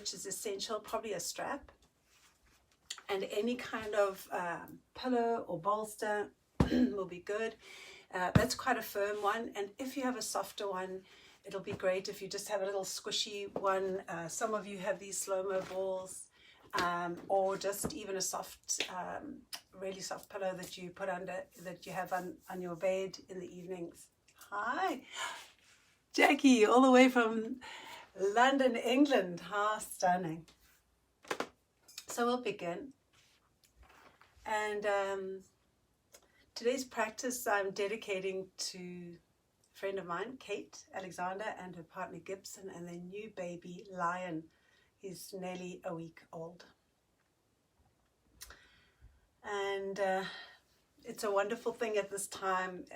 which is essential, probably a strap, and any kind of pillow or bolster will be good. That's quite a firm one, and if you have a softer one, it'll be great if you just have a little squishy one. Some of you have these slow-mo balls, or just even a soft, really soft pillow that you put under, that you have on your bed in the evenings. Hi, Jackie, all the way from London, England. How stunning. So we'll begin. And today's practice I'm dedicating to a friend of mine, Kate Alexander, and her partner Gibson, and their new baby, Lion. He's nearly a week old. And it's a wonderful thing at this time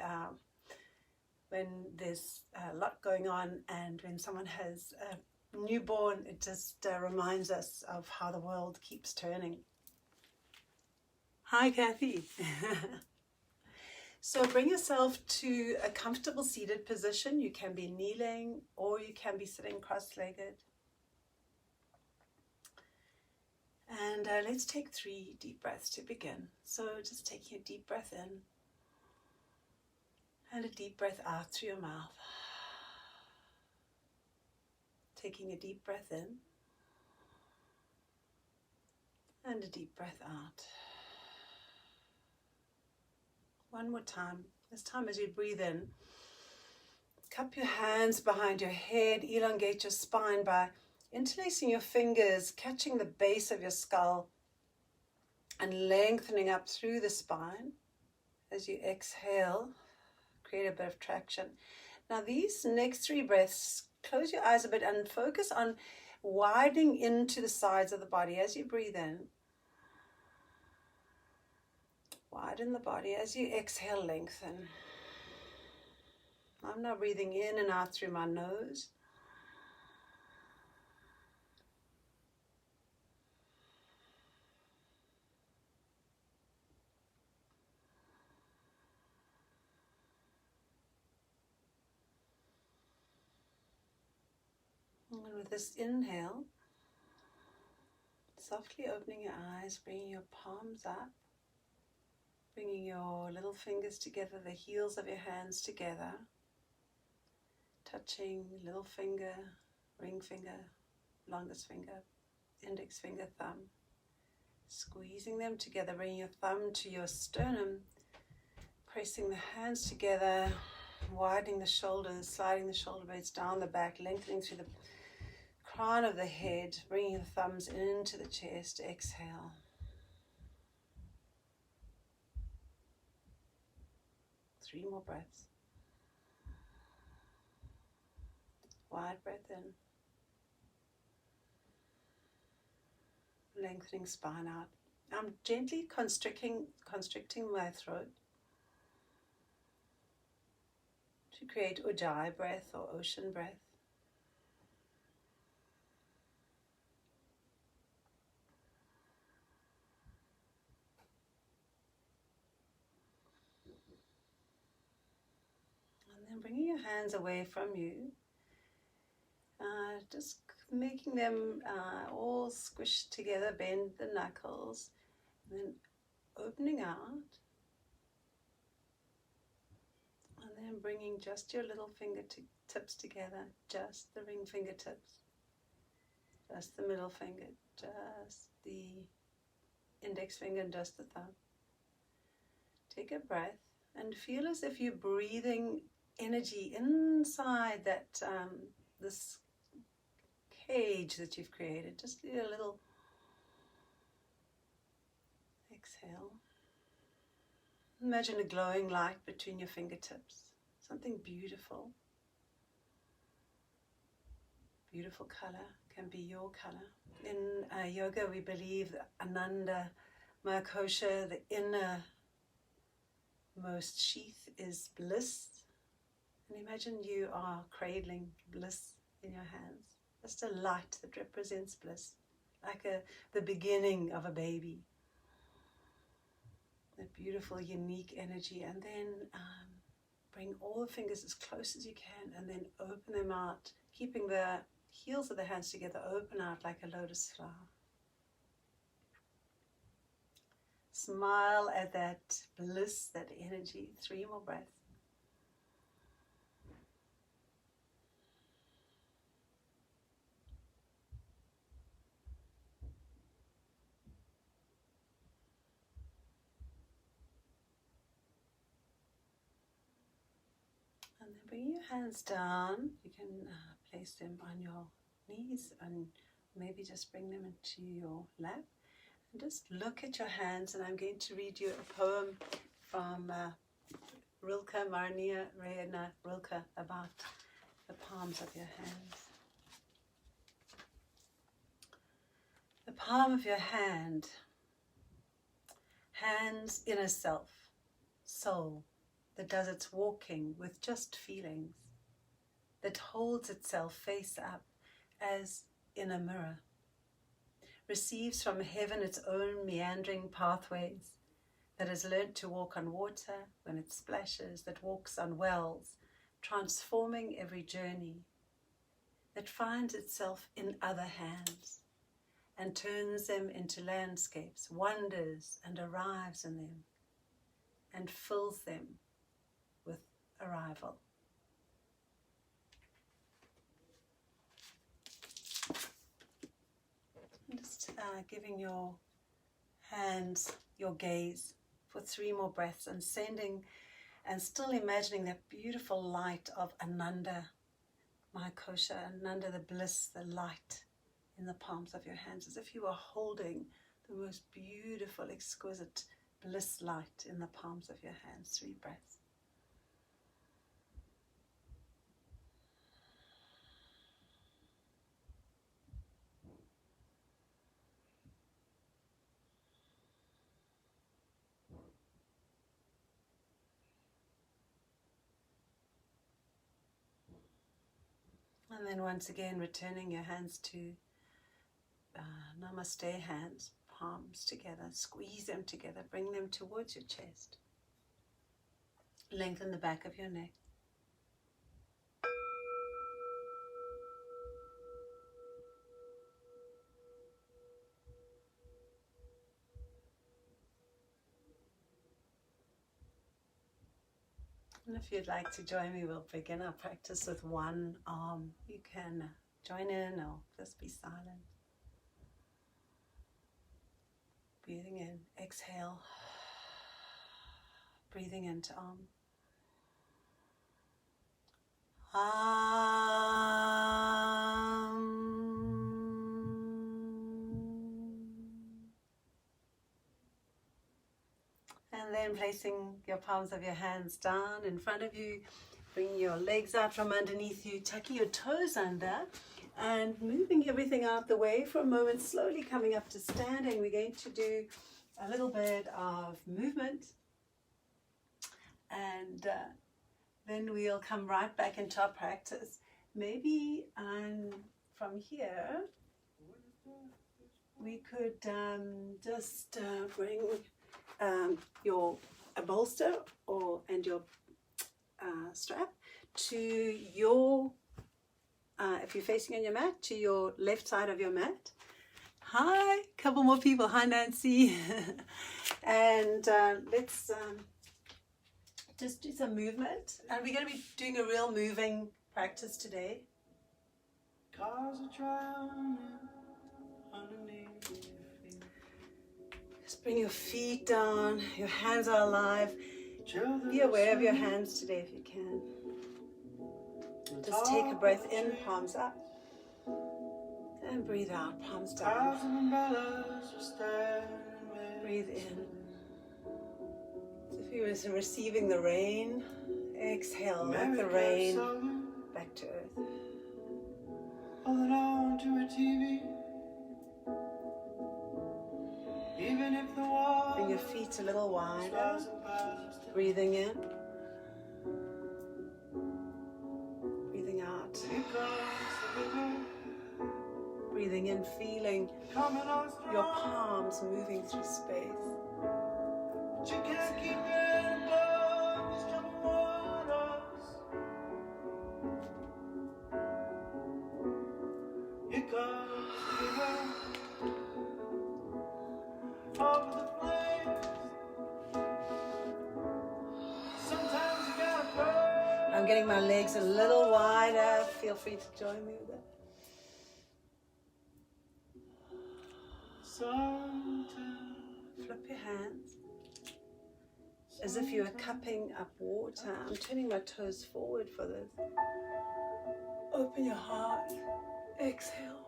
when there's a lot going on, and when someone has a newborn, it just reminds us of how the world keeps turning. Hi, Kathy. So bring yourself to a comfortable seated position. You can be kneeling or you can be sitting cross-legged. And let's take 3 deep breaths to begin. So just taking a deep breath in and a deep breath out through your mouth. Taking a deep breath in and a deep breath out. One more time. This time as you breathe in, cup your hands behind your head, elongate your spine by interlacing your fingers, catching the base of your skull and lengthening up through the spine. As you exhale, create a bit of traction. Now these next 3 breaths, close your eyes a bit and focus on widening into the sides of the body as you breathe in. Widen the body. As you exhale, lengthen. I'm now breathing in and out through my nose. And with this inhale, softly opening your eyes, bringing your palms up. Bringing your little fingers together, the heels of your hands together, touching little finger, ring finger, longest finger, index finger, thumb. Squeezing them together, bringing your thumb to your sternum, pressing the hands together, widening the shoulders, sliding the shoulder blades down the back, lengthening through the crown of the head, bringing the thumbs into the chest. Exhale. Three more breaths. Wide breath in. Lengthening spine out. I'm gently constricting my throat to create Ujjayi breath or ocean breath. Bringing your hands away from you, just making them all squished together, bend the knuckles, and then opening out, and then bringing just your little fingertips together, just the ring fingertips, just the middle finger, just the index finger, and just the thumb. Take a breath and feel as if you're breathing energy inside that this cage that you've created. Just do a little exhale. Imagine a glowing light between your fingertips. Something beautiful. Beautiful color can be your color. In yoga we believe that Ananda Maya Kosha, the innermost sheath, is bliss. And imagine you are cradling bliss in your hands. Just a light that represents bliss, like the beginning of a baby. That beautiful, unique energy. And then bring all the fingers as close as you can, and then open them out, keeping the heels of the hands together, open out like a lotus flower. Smile at that bliss, that energy. 3 more breaths. And then bring your hands down. You can place them on your knees and maybe just bring them into your lap. And just look at your hands, and I'm going to read you a poem from Rilke, Marnia Reina Rilke, about the palms of your hands. The palm of your hand, hand's inner self, soul, that does its walking with just feelings, that holds itself face up as in a mirror, receives from heaven its own meandering pathways, that has learnt to walk on water when it splashes, that walks on wells, transforming every journey, that finds itself in other hands and turns them into landscapes, wonders and arrives in them, and fills them with arrival. And just giving your hands your gaze for 3 more breaths, and sending and still imagining that beautiful light of Ananda, my kosha, Ananda, the bliss, the light in the palms of your hands, as if you were holding the most beautiful, exquisite bliss light in the palms of your hands. 3 breaths. And then once again, returning your hands to namaste hands, palms together, squeeze them together, bring them towards your chest. Lengthen the back of your neck. And if you'd like to join me, we'll begin our practice with one arm. You can join in or just be silent. Breathing in, exhale. Breathing into arm. And then placing your palms of your hands down in front of you, bringing your legs out from underneath you, tucking your toes under, and moving everything out the way for a moment, slowly coming up to standing. We're going to do a little bit of movement, and then we'll come right back into our practice. Maybe from here, we could just bring a bolster and your strap to your, if you're facing on your mat, to your left side of your mat. Hi, couple more people. Hi, Nancy. And let's just do some movement. And we're going to be doing a real moving practice today. Cars are drowning underneath your feet. Just bring your feet down. Your hands are alive. Be aware of your hands today if you can. Just take a breath in, palms up. And breathe out, palms down. Breathe in. If you were receiving the rain, exhale like the rain back to earth. Holding on to a TV. Even if the wall. Bring your feet a little wider. Breathing in. Breathing out. Breathing in, feeling your palms moving through space. You can't keep it above these troubled waters. I'm getting my legs a little wider. Feel free to join me with that. Flip your hands as if you are cupping up water. I'm turning my toes forward for this. Open your heart. Exhale.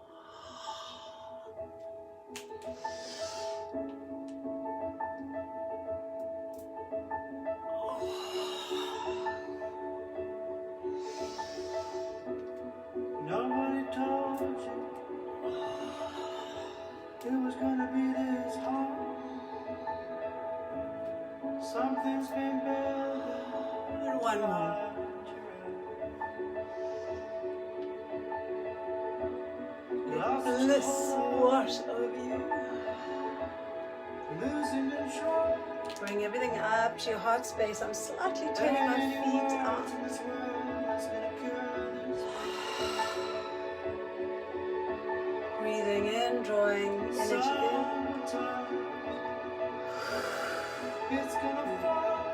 Nobody told you it was gonna be this hard. Something's been building. And one more. Let bliss wash over you. Losing control. Bring everything up to your heart space. I'm slightly turning my feet up. Breathing in, drawing energy in. It's gonna fall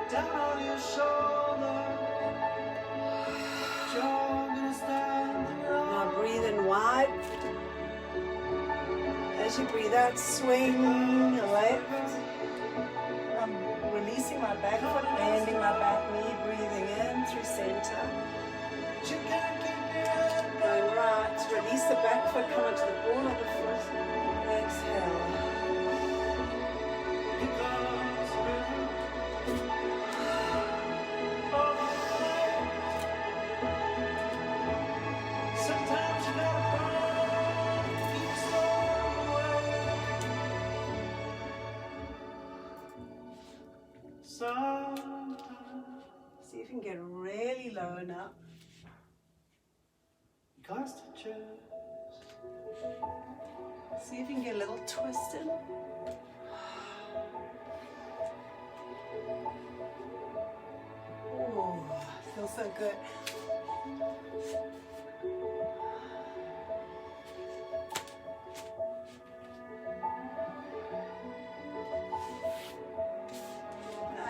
down on your shoulders. You're gonna stand Now breathe in wide. As you breathe out, swing left. I'm releasing my back foot, bending my back knee, breathing in through center. Going right, release the back foot, come onto the ball of the foot. Exhale. Sometimes you gotta burn each soul away. Sometimes See if you can get really low now. you got to choose. See if you can get a little twisted. Oh, feels so good.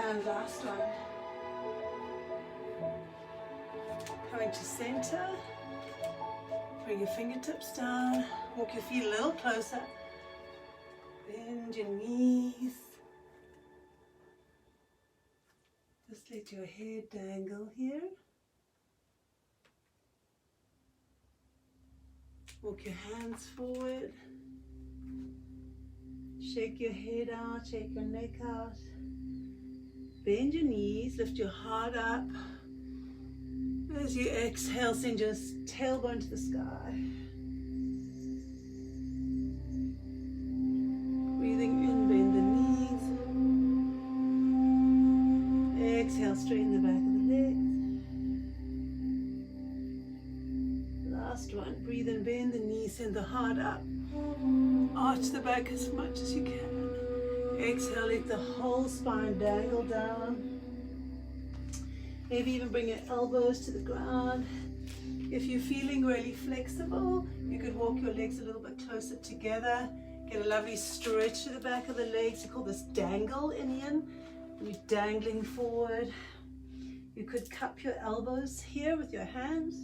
And last one. Coming to center. Bring your fingertips down. Walk your feet a little closer. Bend your knees. Just let your head dangle here. Walk your hands forward. Shake your head out, shake your neck out. Bend your knees, lift your heart up. As you exhale, send your tailbone to the sky. Breathing in, bend the knees. Exhale, straighten the back of the legs. Last one, breathe in, bend the knees, send the heart up. Arch the back as much as you can. Exhale, let the whole spine dangle down. Maybe even bring your elbows to the ground. If you're feeling really flexible, you could walk your legs a little bit closer together. Get a lovely stretch to the back of the legs. We call this dangle in yin. You're dangling forward. You could cup your elbows here with your hands.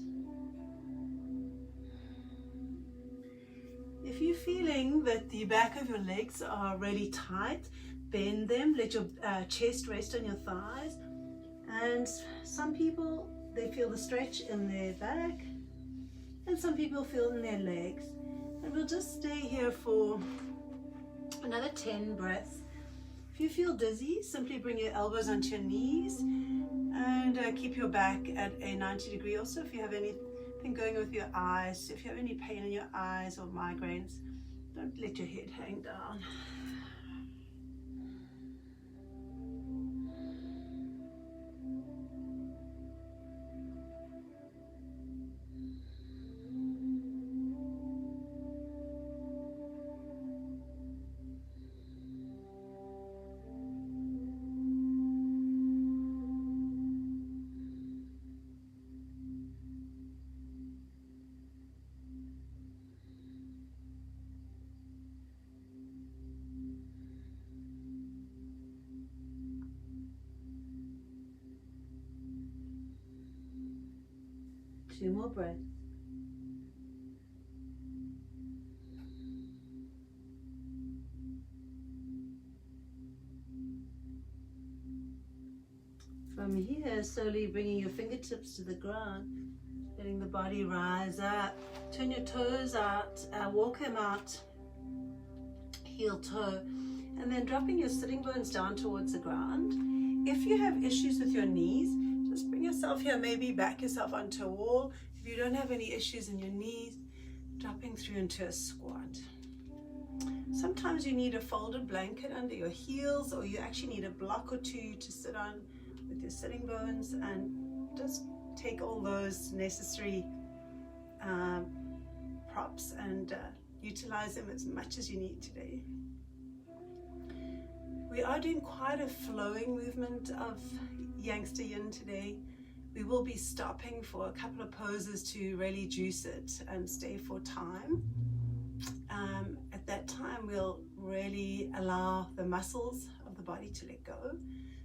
If you're feeling that the back of your legs are really tight, bend them. Let your chest rest on your thighs. And some people, they feel the stretch in their back, and some people feel in their legs. And we'll just stay here for another 10 breaths. If you feel dizzy, simply bring your elbows onto your knees and keep your back at a 90 degree. Also, if you have anything going with your eyes, if you have any pain in your eyes or migraines, don't let your head hang down. 2 more breaths. From here, slowly bringing your fingertips to the ground, letting the body rise up. Turn your toes out, walk them out, heel toe, and then dropping your sitting bones down towards the ground. If you have issues with your knees, just bring yourself here, maybe back yourself onto a wall. If you don't have any issues in your knees, dropping through into a squat. Sometimes you need a folded blanket under your heels, or you actually need a block or two to sit on with your sitting bones, and just take all those necessary props and utilize them as much as you need today. We are doing quite a flowing movement of Yangster Yin today. We will be stopping for a couple of poses to really juice it and stay for time. At that time, we'll really allow the muscles of the body to let go,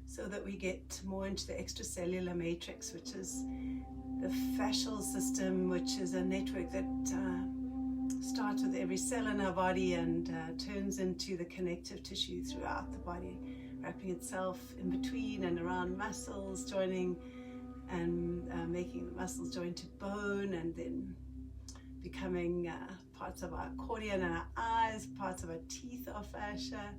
so that we get more into the extracellular matrix, which is the fascial system, which is a network that starts with every cell in our body and turns into the connective tissue throughout the body, wrapping itself in between and around muscles, joining and making the muscles join to bone, and then becoming parts of our cornea and our eyes, parts of our teeth are fascia.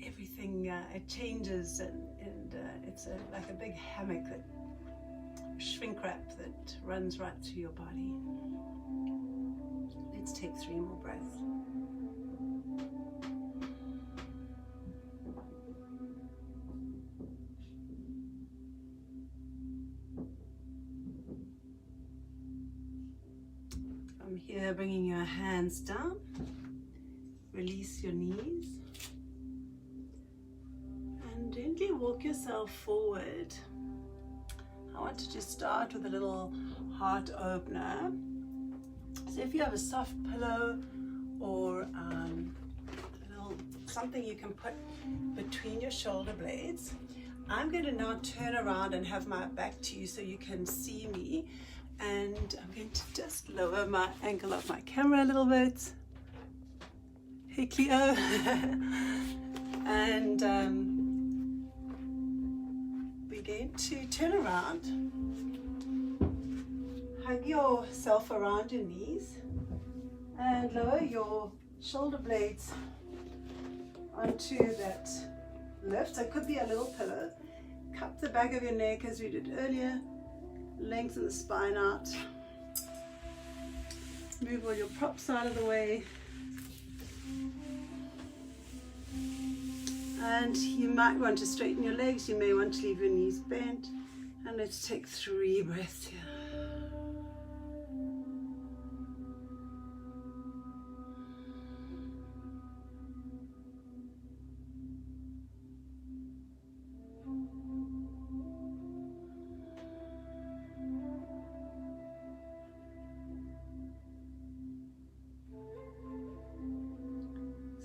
Everything it changes, and it's like a big hammock, that shrink wrap that runs right through your body. Let's take 3 more breaths. From here, bringing your hands down, release your knees. And gently walk yourself forward. I want to just start with a little heart opener. So if you have a soft pillow or a little something you can put between your shoulder blades, I'm going to now turn around and have my back to you so you can see me. And I'm going to just lower my angle of my camera a little bit. Hey Cleo. And we're going to turn around, hug yourself around your knees, and lower your shoulder blades onto that lift. So it could be a little pillow. Cup the back of your neck as we did earlier, lengthen the spine out, move all your props out of the way. And you might want to straighten your legs, you may want to leave your knees bent. And let's take 3 breaths here.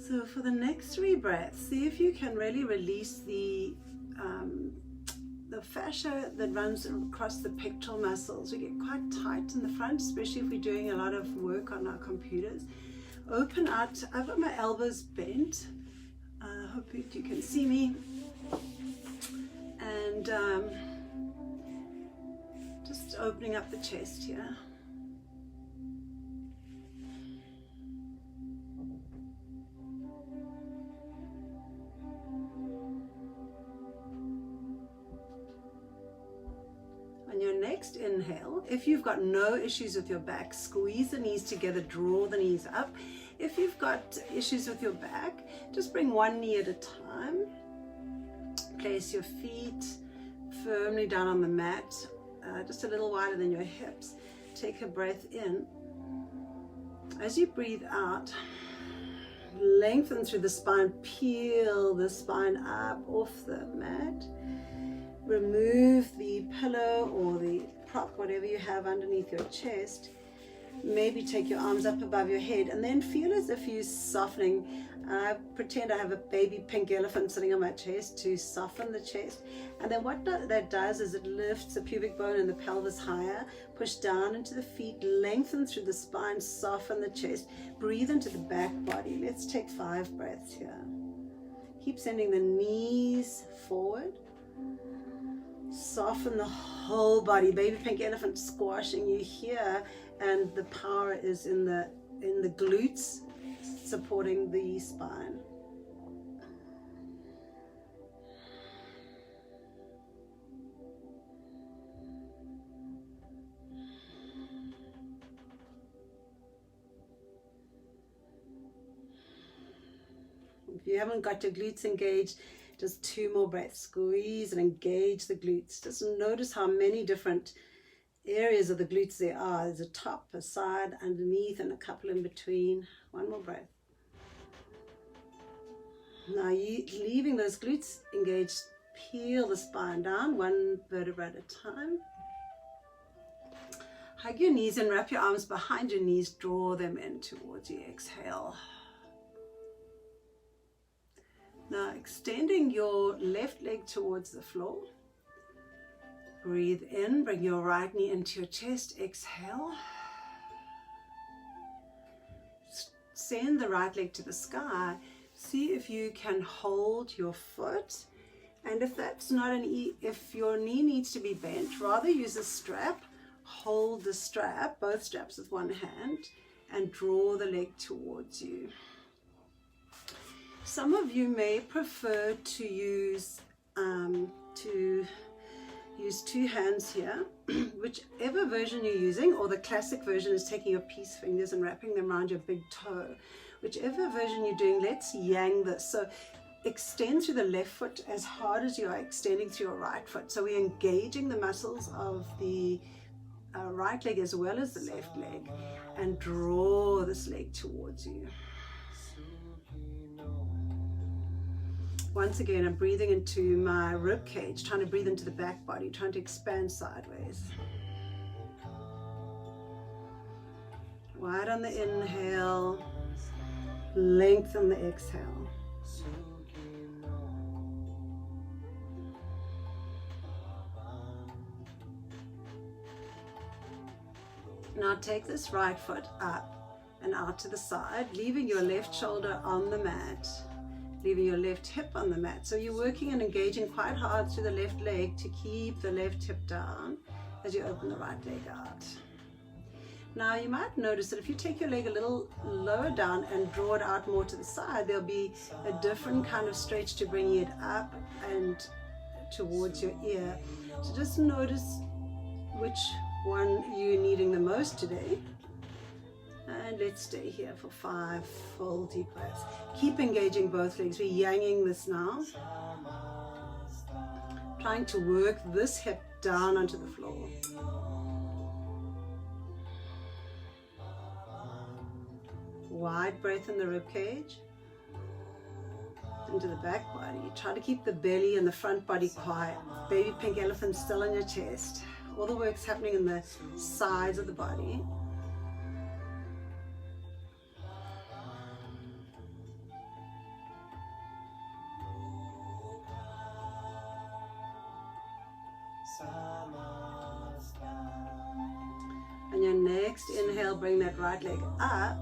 So for the next 3 breaths, see if you can really release the fascia that runs across the pectoral muscles. We get quite tight in the front, especially if we're doing a lot of work on our computers. Open out. I've got my elbows bent. I hope you can see me. And just opening up the chest here. On your next inhale, if you've got no issues with your back, squeeze the knees together, draw the knees up. If you've got issues with your back, just bring 1 knee at a time. Place your feet firmly down on the mat, just a little wider than your hips. Take a breath in. As you breathe out, lengthen through the spine, peel the spine up off the mat. Remove the pillow or the prop, whatever you have underneath your chest, maybe take your arms up above your head and then feel as if you're softening. Pretend I have a baby pink elephant sitting on my chest to soften the chest. And then what that does is it lifts the pubic bone and the pelvis higher, push down into the feet, lengthen through the spine, soften the chest, breathe into the back body. Let's take 5 breaths here. Keep sending the knees forward. Soften the whole body. Baby pink elephant squashing you here, and the power is in the glutes, supporting the spine. If you haven't got your glutes engaged, just 2 more breaths. Squeeze and engage the glutes. Just notice how many different areas of the glutes there are. There's a top, a side, underneath, and a couple in between. 1 more breath. Now you leaving those glutes engaged, peel the spine down 1 vertebra at a time. Hug your knees and wrap your arms behind your knees. Draw them in towards you. Exhale. Now extending your left leg towards the floor. Breathe in, bring your right knee into your chest. Exhale. Send the right leg to the sky. See if you can hold your foot. And if that's not if your knee needs to be bent, rather use a strap. Hold the strap, both straps with one hand, and draw the leg towards you. Some of you may prefer to use 2 hands here, whichever version you're using, or the classic version is taking your peace fingers and wrapping them around your big toe. Whichever version you're doing, let's yang this. So extend through the left foot as hard as you are extending through your right foot. So we're engaging the muscles of the right leg as well as the left leg, and draw this leg towards you. Once again, I'm breathing into my rib cage, trying to breathe into the back body, trying to expand sideways. Wide on the inhale, lengthen the exhale. Now take this right foot up and out to the side, leaving your left shoulder on the mat. Leaving your left hip on the mat. So you're working and engaging quite hard through the left leg to keep the left hip down as you open the right leg out. Now you might notice that if you take your leg a little lower down and draw it out more to the side, there'll be a different kind of stretch to bring it up and towards your ear. So just notice which one you're needing the most today. And let's stay here for 5 full deep breaths. Keep engaging both legs. We're yanging this now. Trying to work this hip down onto the floor. Wide breath in the rib cage. Into the back body. Try to keep the belly and the front body quiet. Baby pink elephant still on your chest. All the work's happening in the sides of the body. On your next inhale, bring that right leg up.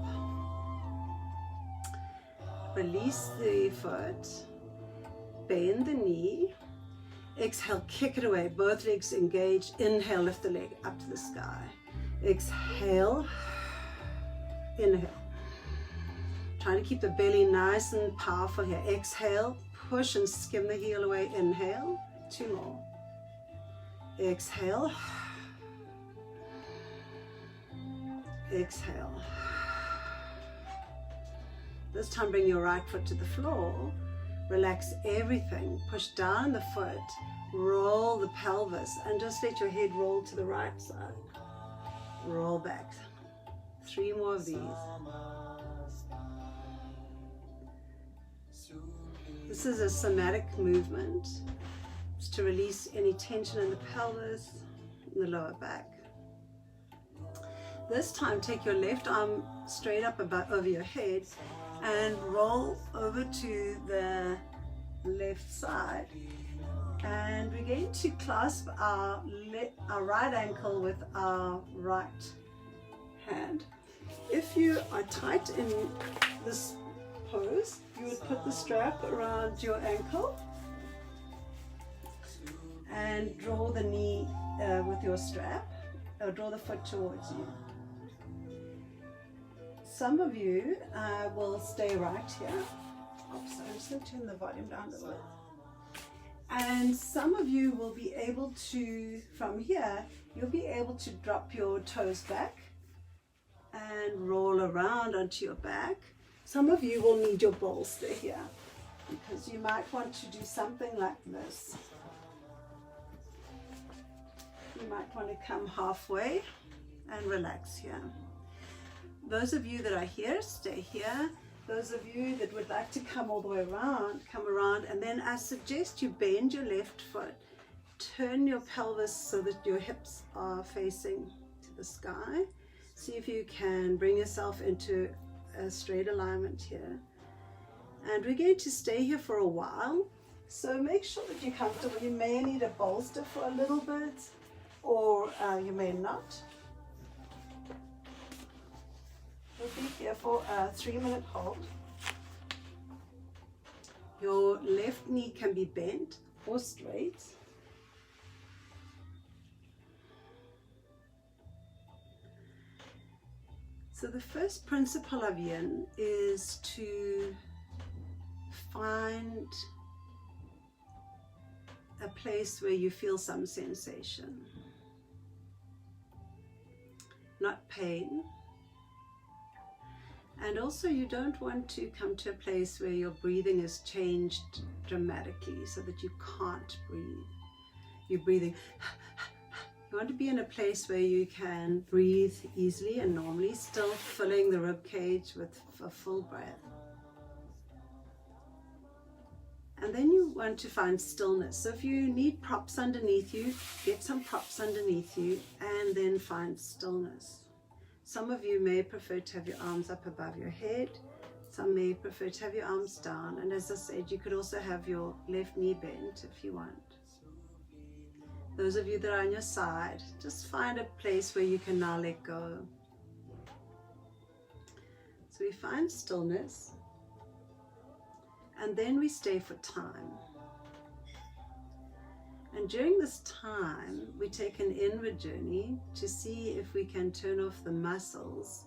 Release the foot. Bend the knee. Exhale, kick it away. Both legs engaged. Inhale, lift the leg up to the sky. Exhale. Inhale. Trying to keep the belly nice and powerful here. Exhale, push and skim the heel away. Inhale. 2 more. Exhale. Exhale. This time bring your right foot to the floor. Relax everything. Push down the foot. Roll the pelvis and just let your head roll to the right side. Roll back. 3 more of these. This is a somatic movement. It's to release any tension in the pelvis, in the lower back. This time, take your left arm straight up over your head and roll over to the left side. And we're going to clasp our right ankle with our right hand. If you are tight in this pose, you would put the strap around your ankle and draw the knee with your strap, or draw the foot towards you. Some of you will stay right here. Oops, I'm just going to turn the volume down a little bit. And some of you will be able to, from here, you'll be able to drop your toes back and roll around onto your back. Some of you will need your bolster here because you might want to do something like this. You might want to come halfway and relax here. Those of you that are here, stay here. Those of you that would like to come all the way around, come around, and then I suggest you bend your left foot, turn your pelvis so that your hips are facing to the sky. See if you can bring yourself into a straight alignment here. And we're going to stay here for a while, so make sure that you're comfortable. You may need a bolster for a little bit, or you may not. We'll be here for a 3-minute hold. Your left knee can be bent or straight. So the first principle of Yin is to find a place where you feel some sensation, not pain. And also you don't want to come to a place where your breathing is changed dramatically so that you can't breathe. You're breathing. You want to be in a place where you can breathe easily and normally, still filling the rib cage with a full breath. And then you want to find stillness. So if you need props underneath you, get some props underneath you and then find stillness. Some of you may prefer to have your arms up above your head. Some may prefer to have your arms down. And as I said, you could also have your left knee bent if you want. Those of you that are on your side, just find a place where you can now let go. So we find stillness. And then we stay for time. And during this time, we take an inward journey to see if we can turn off the muscles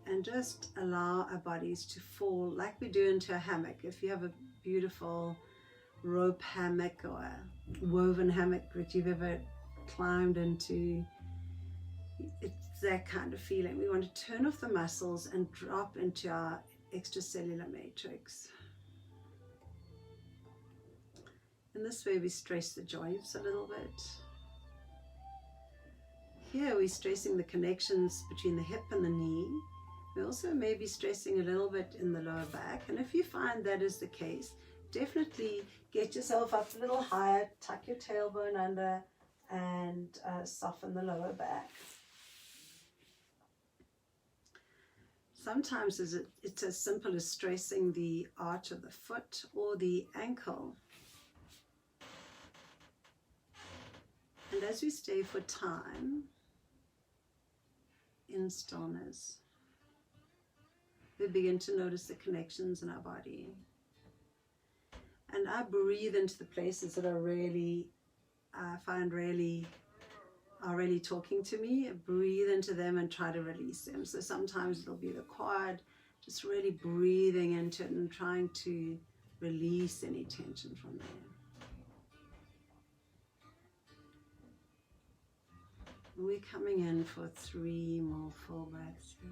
and just allow our bodies to fall like we do into a hammock. If you have a beautiful rope hammock or a woven hammock that you've ever climbed into, it's that kind of feeling. We want to turn off the muscles and drop into our extracellular matrix. In this way we stress the joints a little bit. Here we're stressing the connections between the hip and the knee. We also may be stressing a little bit in the lower back, and if you find that is the case, definitely get yourself up a little higher, tuck your tailbone under and soften the lower back. Sometimes it's as simple as stressing the arch of the foot or the ankle. And as we stay for time in stillness, we begin to notice the connections in our body. And I breathe into the places that I find are really talking to me. I breathe into them and try to release them. So sometimes it'll be the quad, just really breathing into it and trying to release any tension from there. We're coming in for 3 more full breaths here.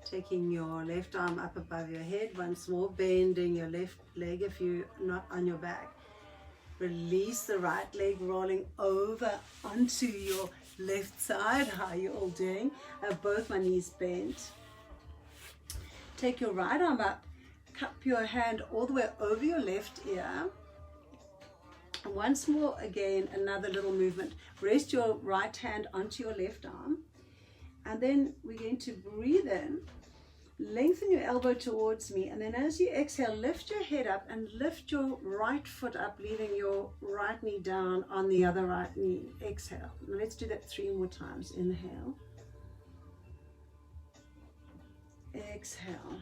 Taking your left arm up above your head once more, bending your left leg if you're not on your back. Release the right leg, rolling over onto your left side. How are you all doing? I have both my knees bent. Take your right arm up, cup your hand all the way over your left ear. And once more, again, another little movement. Rest your right hand onto your left arm. And then we're going to breathe in. Lengthen your elbow towards me, and then as you exhale, lift your head up and lift your right foot up, leaving your right knee down on the other right knee. Exhale. Now let's do that 3 more times. Inhale. Exhale.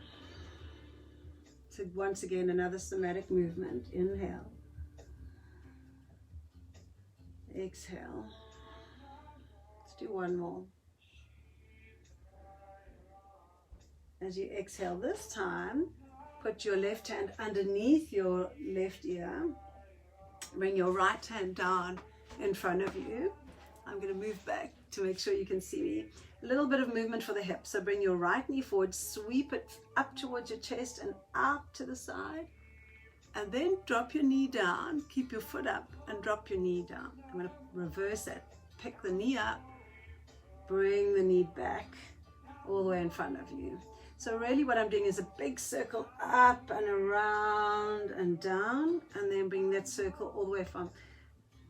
So once again, another somatic movement. Inhale. Exhale. Let's do 1 more. As you exhale this time, put your left hand underneath your left ear. Bring your right hand down in front of you. I'm going to move back to make sure you can see me. A little bit of movement for the hips. So bring your right knee forward, sweep it up towards your chest and out to the side. And then drop your knee down. Keep your foot up and drop your knee down. I'm going to reverse that. Pick the knee up. Bring the knee back all the way in front of you. So really what I'm doing is a big circle up and around and down, and then bring that circle all the way from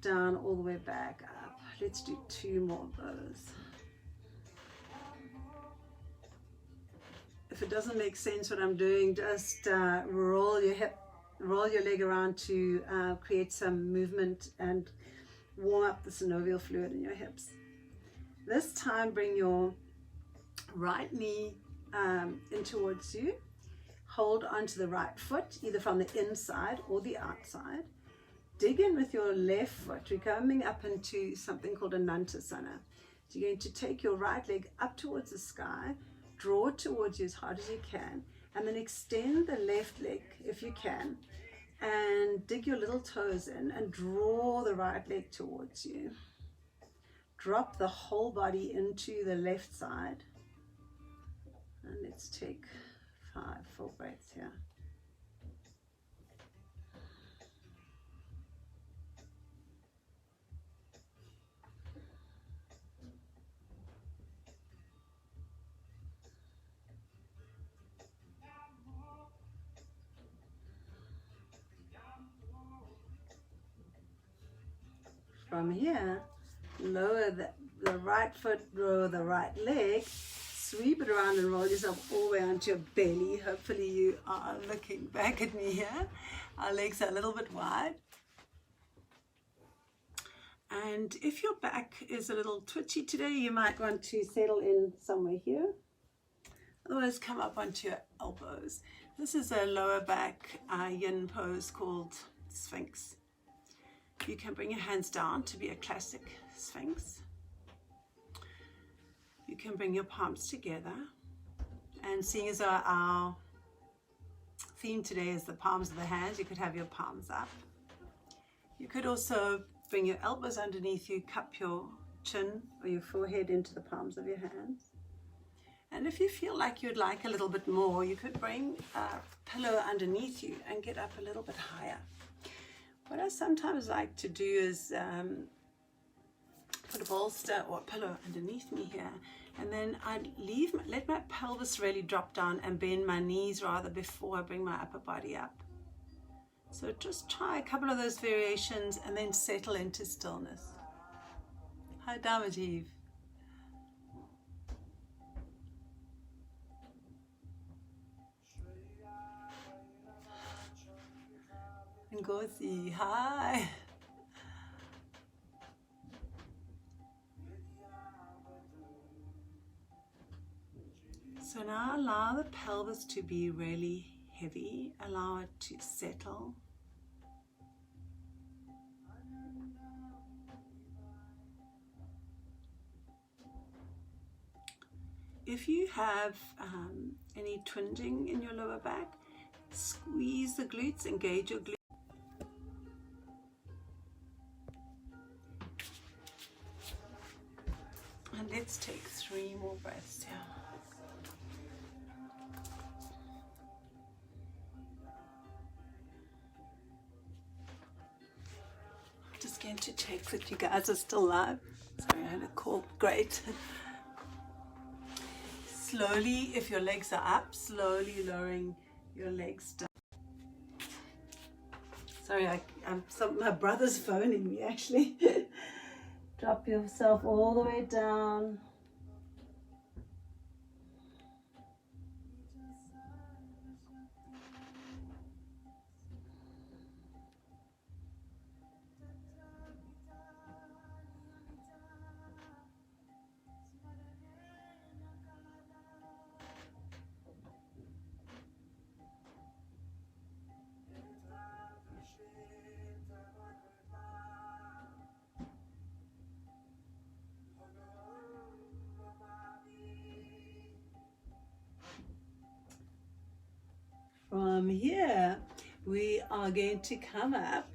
down all the way back up. Let's do 2 more of those. If it doesn't make sense what I'm doing, just roll your leg around to create some movement and warm up the synovial fluid in your hips. This time bring your right knee in towards you. Hold onto the right foot, either from the inside or the outside. Dig in with your left foot. We're coming up into something called a Nantasana. So you're going to take your right leg up towards the sky, draw it towards you as hard as you can, and then extend the left leg if you can, and dig your little toes in and draw the right leg towards you. Drop the whole body into the left side. And let's take 5 full breaths here. From here, lower the right foot, roll the right leg. Sweep it around and roll yourself all the way onto your belly. Hopefully you are looking back at me here. Our legs are a little bit wide. And if your back is a little twitchy today, you might want to settle in somewhere here. Otherwise, come up onto your elbows. This is a lower back yin pose called Sphinx. You can bring your hands down to be a classic Sphinx. You can bring your palms together, and seeing as our theme today is the palms of the hands, you could have your palms up. You could also bring your elbows underneath you, cup your chin or your forehead into the palms of your hands. And if you feel like you'd like a little bit more, you could bring a pillow underneath you and get up a little bit higher. What I sometimes like to do is put a bolster or a pillow underneath me here, and then I let my pelvis really drop down and bend my knees rather before I bring my upper body up. So just try a couple of those variations and then settle into stillness. Hi Damajiv. Ngozi, hi. So now allow the pelvis to be really heavy, allow it to settle. If you have any twinging in your lower back, squeeze the glutes, engage your glutes. And let's take 3 more breaths here. Just going to check that you guys are still live. So Sorry, I had a call. Great. Slowly, if your legs are up, slowly lowering your legs down. Sorry, my brother's phoning me actually. Drop yourself all the way down. From here, we are going to come up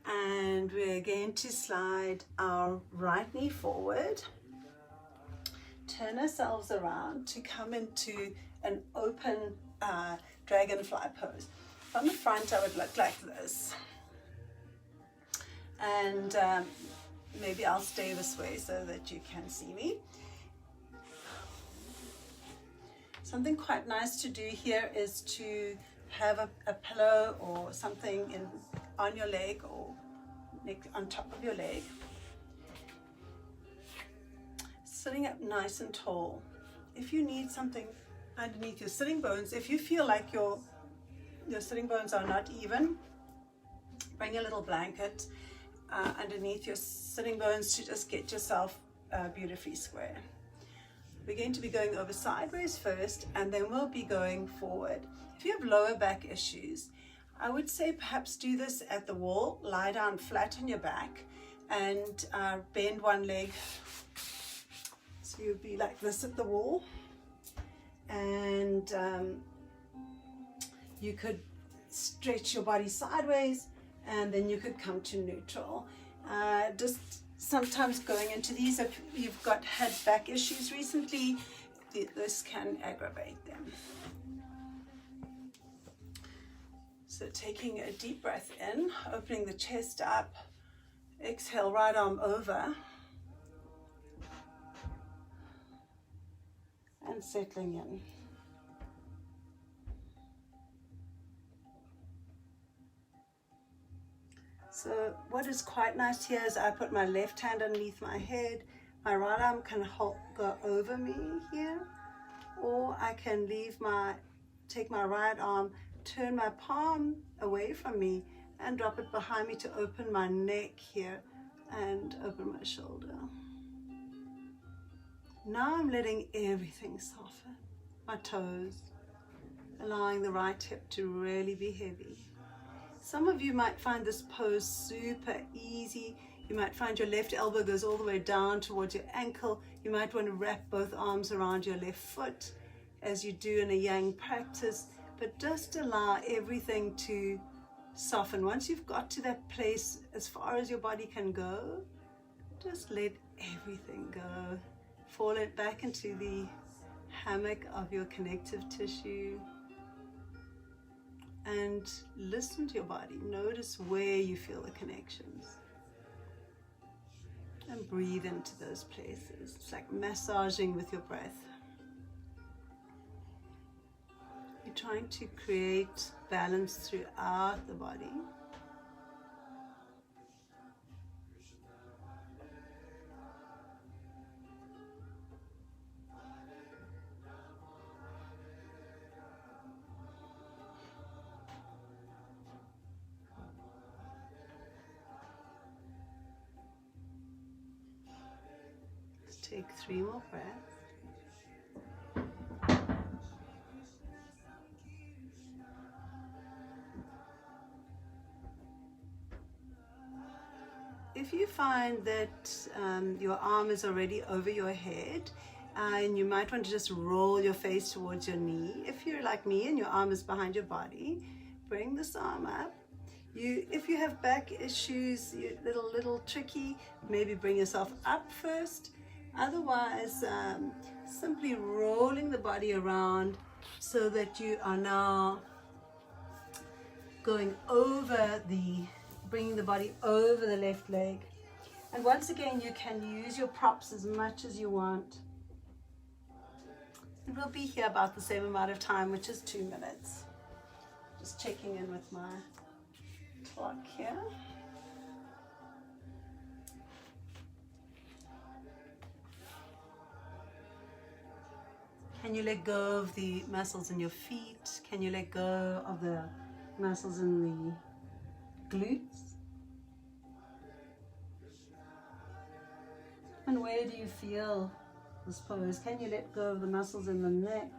and we're going to slide our right knee forward, turn ourselves around to come into an open dragonfly pose. From the front, I would look like this. And maybe I'll stay this way so that you can see me. Something quite nice to do here is to have a pillow or something on your leg or on top of your leg. Sitting up nice and tall. If you need something underneath your sitting bones, if you feel like your sitting bones are not even, bring a little blanket underneath your sitting bones to just get yourself beautifully square. We're going to be going over sideways first, and then we'll be going forward. If you have lower back issues, I would say perhaps do this at the wall. Lie down flat on your back and bend one leg. So you'll be like this at the wall. And you could stretch your body sideways, and then you could come to neutral. Just sometimes going into these, if you've had back issues recently, this can aggravate them. So taking a deep breath in, opening the chest up, exhale, right arm over, and settling in. So what is quite nice here is I put my left hand underneath my head. My right arm can go over me here, or I can take my right arm, turn my palm away from me and drop it behind me to open my neck here and open my shoulder. Now I'm letting everything soften. My toes, allowing the right hip to really be heavy. Some of you might find this pose super easy. You might find your left elbow goes all the way down towards your ankle. You might want to wrap both arms around your left foot as you do in a yang practice, but just allow everything to soften. Once you've got to that place as far as your body can go, just let everything go. Fall it back into the hammock of your connective tissue. And listen to your body. Notice where you feel the connections. And breathe into those places. It's like massaging with your breath. You're trying to create balance throughout the body. Take 3 more breaths. If you find that your arm is already over your head, and you might want to just roll your face towards your knee. If you're like me and your arm is behind your body, bring this arm up. If you have back issues, little tricky, maybe bring yourself up first. Otherwise, simply rolling the body around so that you are now going bringing the body over the left leg. And once again, you can use your props as much as you want. And we'll be here about the same amount of time, which is 2 minutes. Just checking in with my clock here. Can you let go of the muscles in your feet? Can you let go of the muscles in the glutes? And where do you feel this pose? Can you let go of the muscles in the neck?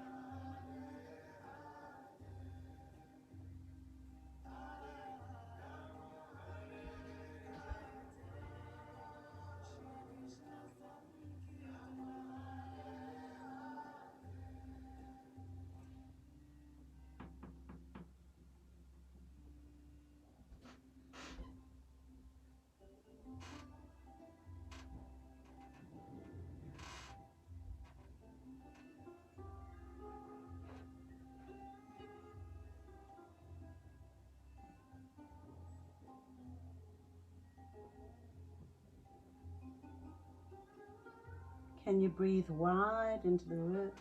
Can you breathe wide into the ribs?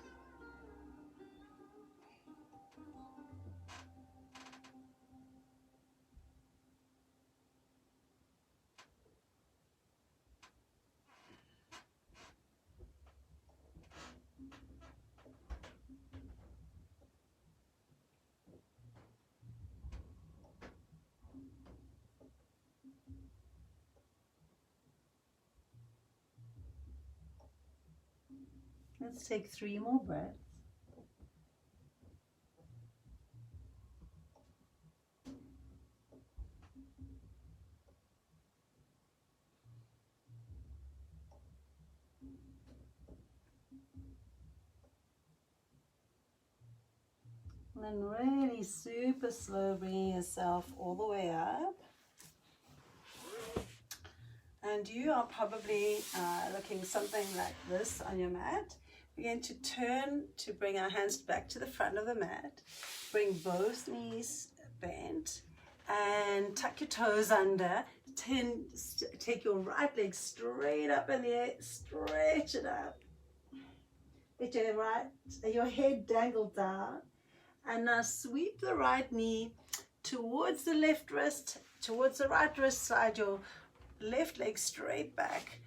Let's take 3 more breaths. And then really super slow, bringing yourself all the way up. And you are probably looking something like this on your mat. We're going to turn to bring our hands back to the front of the mat. Bring both knees bent and tuck your toes under. Take your right leg straight up in the air, stretch it up. Let your head dangle down. And now sweep the right knee towards the left wrist, towards the right wrist side, your left leg straight back.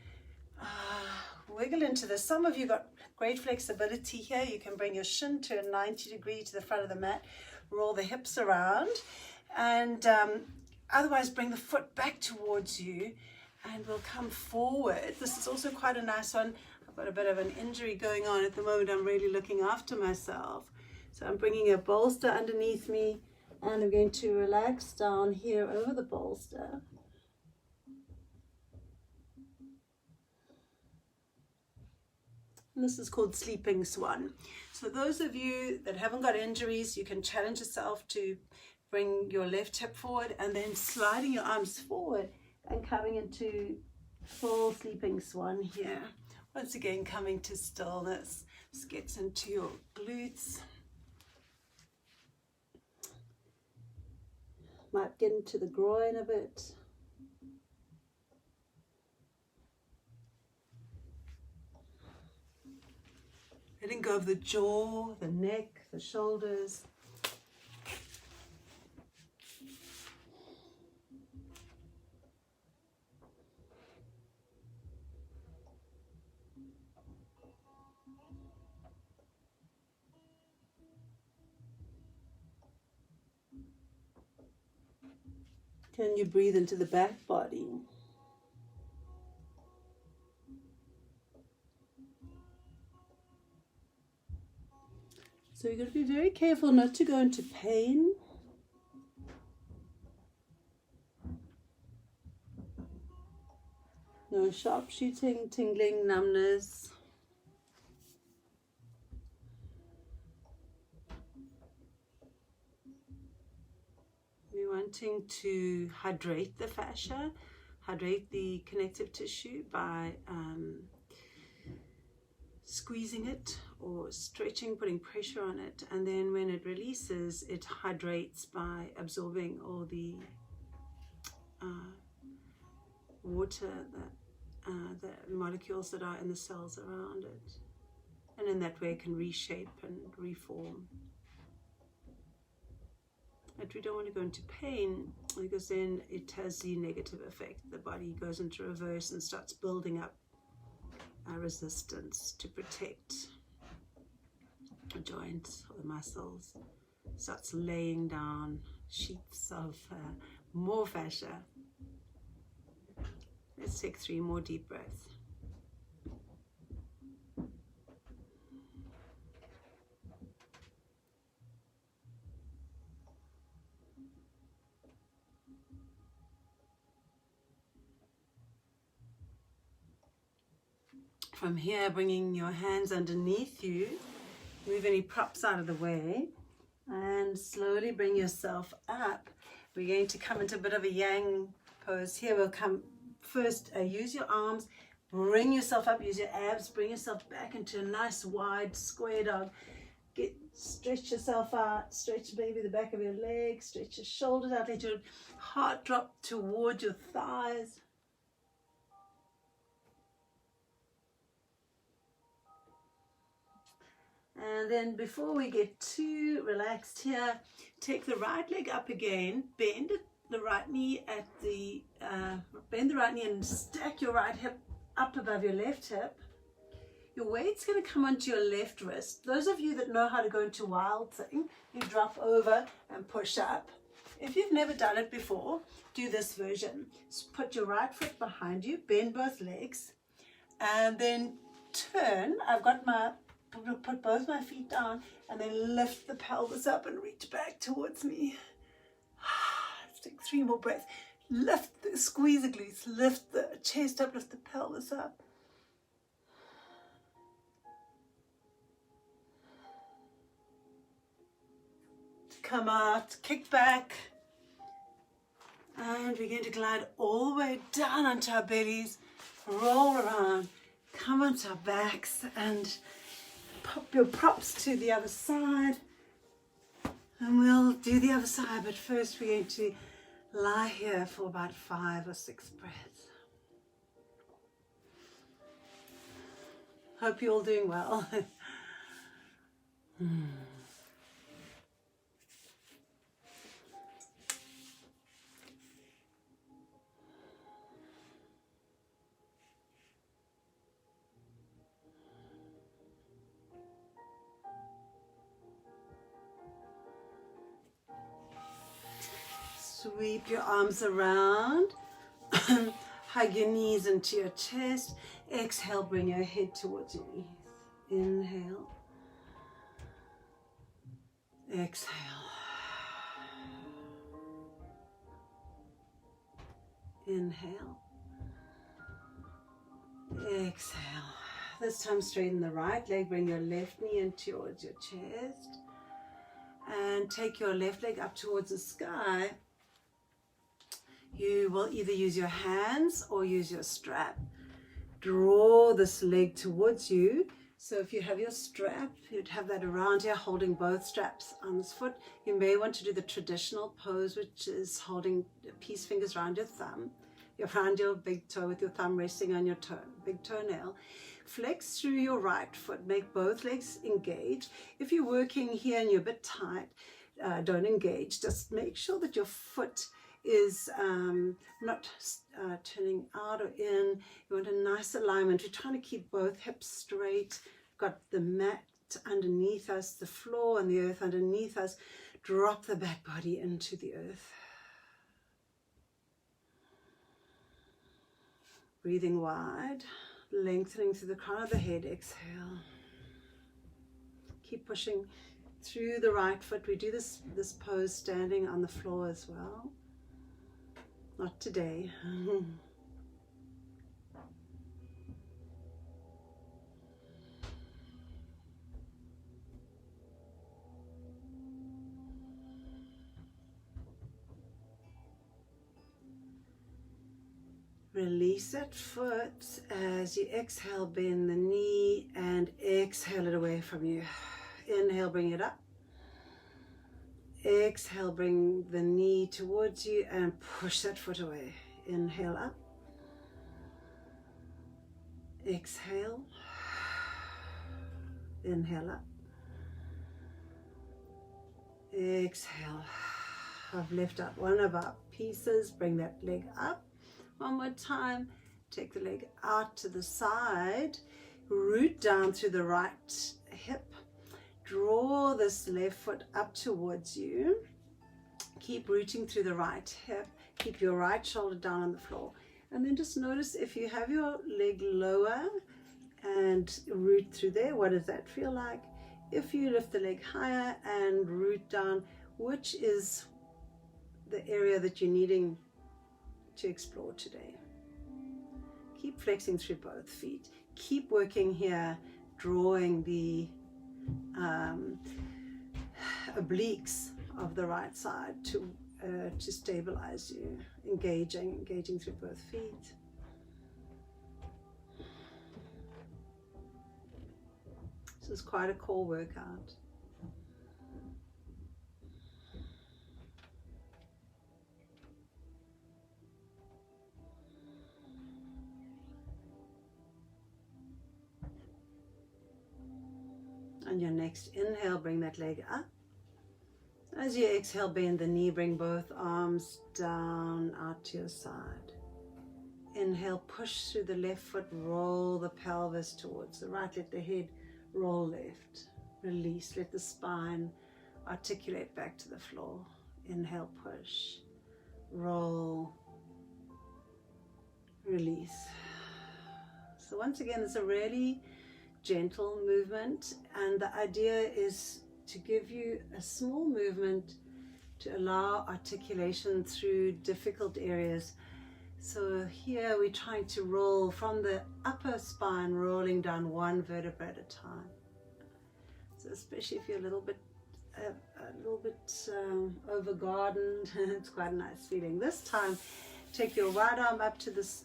Wiggle into this. Some of you got great flexibility here. You can bring your shin to a 90 degree to the front of the mat, roll the hips around, and otherwise bring the foot back towards you and we'll come forward. This is also quite a nice one. I've got a bit of an injury going on at the moment. I'm really looking after myself. So I'm bringing a bolster underneath me and I'm going to relax down here over the bolster. And this is called Sleeping Swan. So those of you that haven't got injuries, you can challenge yourself to bring your left hip forward and then sliding your arms forward and coming into full Sleeping Swan here. Once again, coming to stillness. This gets into your glutes. Might get into the groin a bit. Letting go of the jaw, the neck, the shoulders. Can you breathe into the back body? So you've got to be very careful not to go into pain. No sharp shooting, tingling, numbness. We're wanting to hydrate the fascia, hydrate the connective tissue by squeezing it or stretching, putting pressure on it, and then when it releases, it hydrates by absorbing all the water that the molecules that are in the cells around it. And in that way it can reshape and reform. But we don't want to go into pain, because then it has the negative effect. The body goes into reverse and starts building up resistance to protect the joints or the muscles. Starts laying down sheets of more fascia. Let's take 3 more deep breaths. From here, bringing your hands underneath you, move any props out of the way, and slowly bring yourself up. We're going to come into a bit of a yang pose here. We'll come first, use your arms, bring yourself up, use your abs, bring yourself back into a nice wide square dog. Stretch yourself out, stretch maybe the back of your legs, stretch your shoulders out, let your heart drop toward your thighs. And then before we get too relaxed here, take the right leg up again, bend the right knee at the, bend the right knee and stack your right hip up above your left hip. Your weight's going to come onto your left wrist. Those of you that know how to go into wild thing, you drop over and push up. If you've never done it before, do this version. So put your right foot behind you, bend both legs, and then turn. Put both my feet down and then lift the pelvis up and reach back towards me. Let's take 3 more breaths. Squeeze the glutes, lift the chest up, lift the pelvis up. Come out, kick back. And we're going to glide all the way down onto our bellies, roll around, come onto our backs, and pop your props to the other side, and we'll do the other side, but first we're going to lie here for about 5 or 6 breaths. Hope you're all doing well. Sweep your arms around, hug your knees into your chest. Exhale, bring your head towards your knees. Inhale. Exhale. Inhale. Exhale. This time straighten the right leg, bring your left knee in towards your chest. And take your left leg up towards the sky. You will either use your hands or use your strap. Draw this leg towards you. So if you have your strap, you'd have that around here, holding both straps on this foot. You may want to do the traditional pose, which is holding peace fingers around your thumb, around your big toe with your thumb resting on your toe, big toenail. Flex through your right foot, make both legs engage. If you're working here and you're a bit tight, don't engage. Just make sure that your foot is not turning out or in. You want a nice alignment. We're trying to keep both hips straight. Got the mat underneath us, the floor and the earth underneath us. Drop the back body into the earth. Breathing wide, lengthening through the crown of the head. Exhale. Keep pushing through the right foot. We do this pose standing on the floor as well. Not today. Release that foot as you exhale, bend the knee and exhale it away from you. Inhale, bring it up. Exhale, bring the knee towards you and push that foot away. Inhale up. Exhale. Inhale up. Exhale. I've left out one of our pieces. Bring that leg up. One more time. Take the leg out to the side. Root down through the right hip. Draw this left foot up towards you. Keep rooting through the right hip. Keep your right shoulder down on the floor. And then just notice if you have your leg lower and root through there, what does that feel like? If you lift the leg higher and root down, which is the area that you're needing to explore today? Keep flexing through both feet. Keep working here, drawing the obliques of the right side to stabilize you, engaging through both feet. This is quite a core workout. On your next inhale, bring that leg up. As you exhale, bend the knee, bring both arms down out to your side. Inhale, push through the left foot, roll the pelvis towards the right, let the head roll left. Release, let the spine articulate back to the floor. Inhale, push, roll, release. So once again, it's a really gentle movement, and the idea is to give you a small movement to allow articulation through difficult areas. So here we're trying to roll from the upper spine, rolling down one vertebra at a time. So especially if you're a little bit over-gardened, it's quite a nice feeling. This time, take your right arm up to this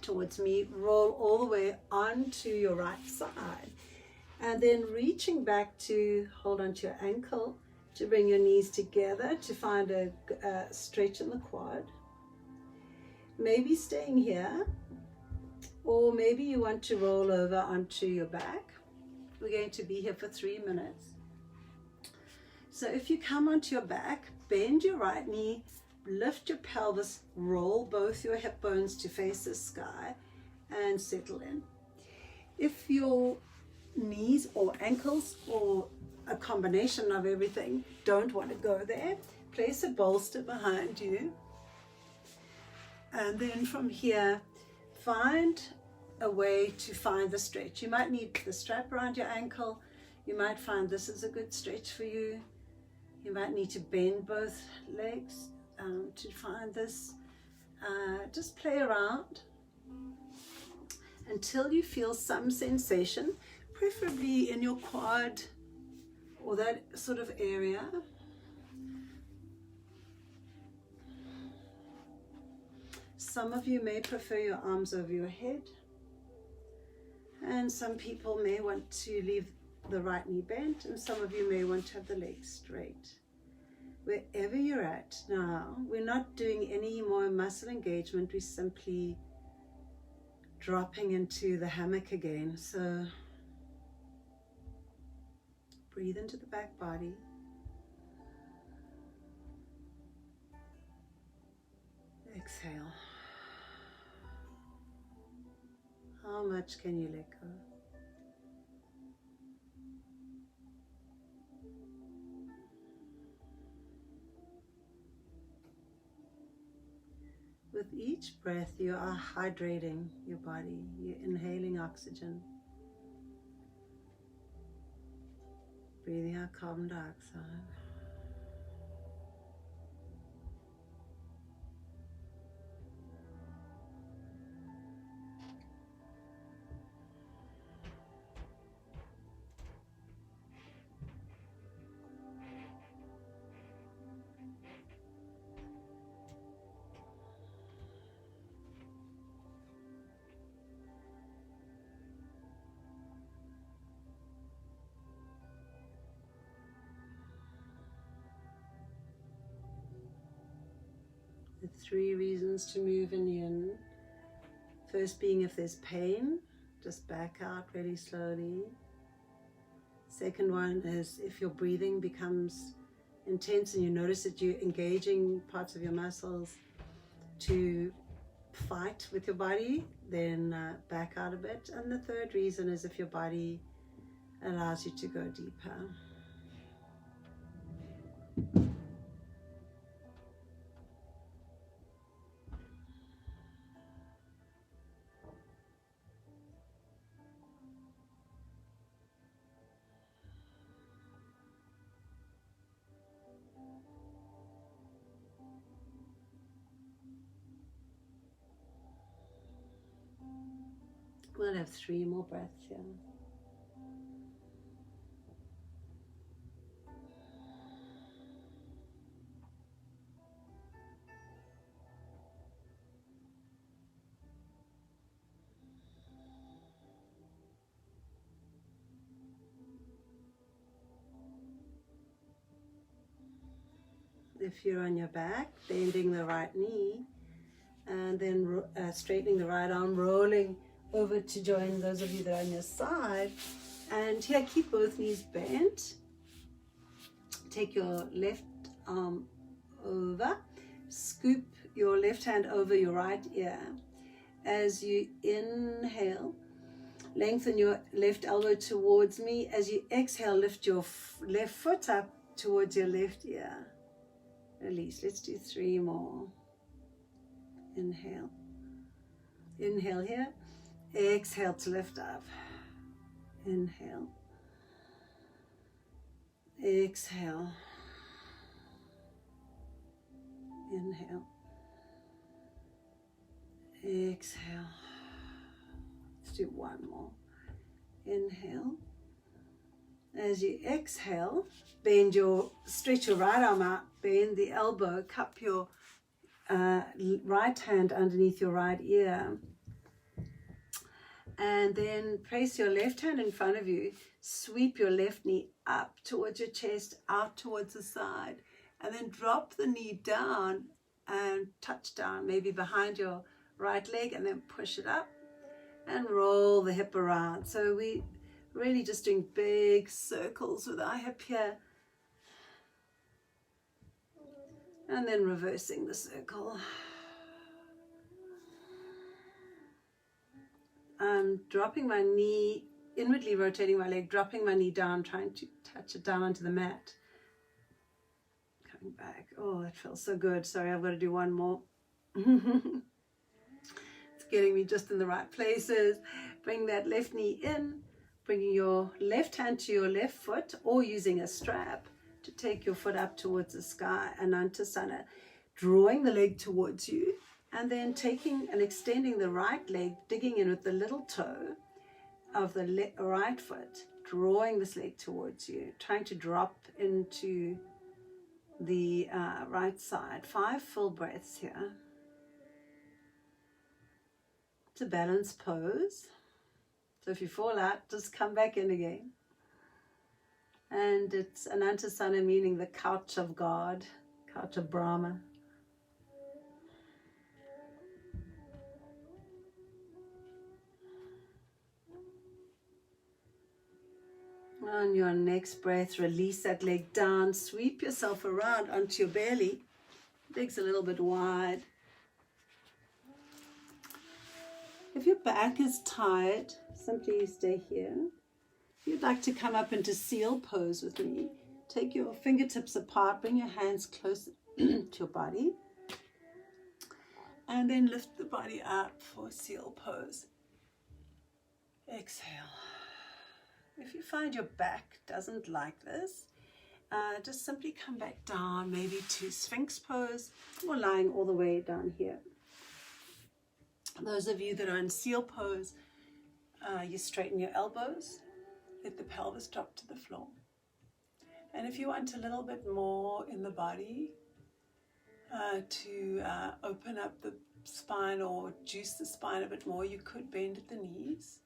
towards me, roll all the way onto your right side, and then reaching back to hold onto your ankle to bring your knees together to find a stretch in the quad. Maybe staying here, or maybe you want to roll over onto your back. We're going to be here for 3 minutes. So if you come onto your back, bend your right knee, lift your pelvis, roll both your hip bones to face the sky, and settle in. If your knees or ankles or a combination of everything don't want to go there, place a bolster behind you, and then from here find a way to find the stretch. You might need the strap around your ankle. You might find this is a good stretch for you. You might need to bend both legs to find this. Just play around until you feel some sensation, preferably in your quad or that sort of area. Some of you may prefer your arms over your head, and some people may want to leave the right knee bent, and some of you may want to have the legs straight. Wherever you're at now, we're not doing any more muscle engagement, we're simply dropping into the hammock again. So breathe into the back body. Exhale. How much can you let go? With each breath, you are hydrating your body. You're inhaling oxygen. Breathing out carbon dioxide. The 3 reasons to move in yin, First being if there's pain, just back out really slowly. Second one is if your breathing becomes intense and you notice that you're engaging parts of your muscles to fight with your body, then back out a bit. And the third reason is if your body allows you to go deeper. We'll have 3 more breaths here. If you're on your back, bending the right knee, and then straightening the right arm, rolling over to join those of you that are on your side. And here, keep both knees bent. Take your left arm over. Scoop your left hand over your right ear. As you inhale, lengthen your left elbow towards me. As you exhale, lift your left foot up towards your left ear. Release. Let's do 3 more. Inhale. Inhale here. Exhale to lift up. Inhale. Exhale. Inhale. Exhale. Let's do 1 more. Inhale. As you exhale, stretch your right arm out, bend the elbow, cup your right hand underneath your right ear. And then place your left hand in front of you, sweep your left knee up towards your chest, out towards the side, and then drop the knee down and touch down, maybe behind your right leg, and then push it up and roll the hip around. So we really just doing big circles with our hip here. And then reversing the circle. I'm dropping my knee, inwardly rotating my leg, dropping my knee down, trying to touch it down onto the mat. Coming back. Oh, that feels so good. Sorry, I've got to do 1 more. It's getting me just in the right places. Bring that left knee in, bringing your left hand to your left foot, or using a strap to take your foot up towards the sky, Anantasana, drawing the leg towards you, and then taking and extending the right leg, digging in with the little toe of the right foot, drawing this leg towards you, trying to drop into the right side. 5 full breaths here. It's a balanced pose. So if you fall out, just come back in again. And it's Anantasana, meaning the couch of God, couch of Brahma. On your next breath, release that leg down, sweep yourself around onto your belly, legs a little bit wide. If your back is tired, simply stay here. If you'd like to come up into seal pose with me, take your fingertips apart, bring your hands close to your body, and then lift the body up for seal pose. Exhale. If you find your back doesn't like this, just simply come back down, maybe to Sphinx pose, or lying all the way down here. Those of you that are in seal pose, you straighten your elbows, let the pelvis drop to the floor. And if you want a little bit more in the body, to open up the spine or juice the spine a bit more, you could bend at the knees.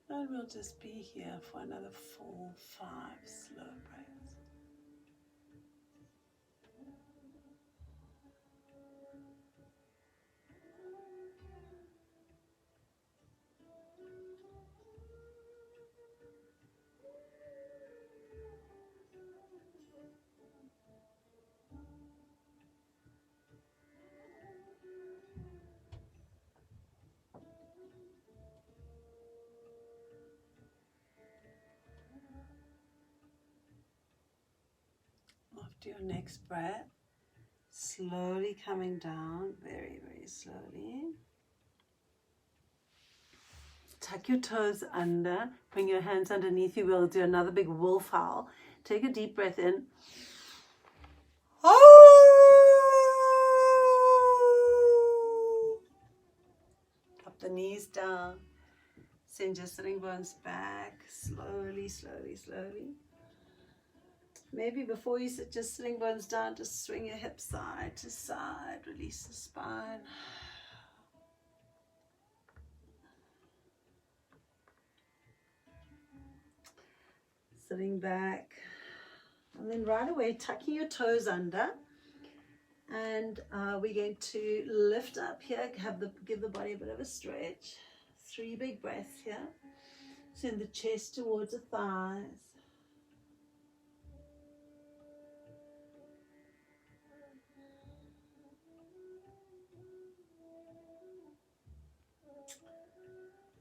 And we'll just be here for another 4, 5 slow breaths. After your next breath, slowly coming down, very, very slowly. Tuck your toes under, bring your hands underneath you. We'll do another big wolf howl. Take a deep breath in. Drop the knees down. Send your sitting bones back, slowly, slowly, slowly. Maybe before you sit your sitting bones down, just swing your hips side to side, release the spine. Sitting back, and then right away tucking your toes under, and we're going to lift up here, give the body a bit of a stretch. 3 big breaths here. Send the chest towards the thighs.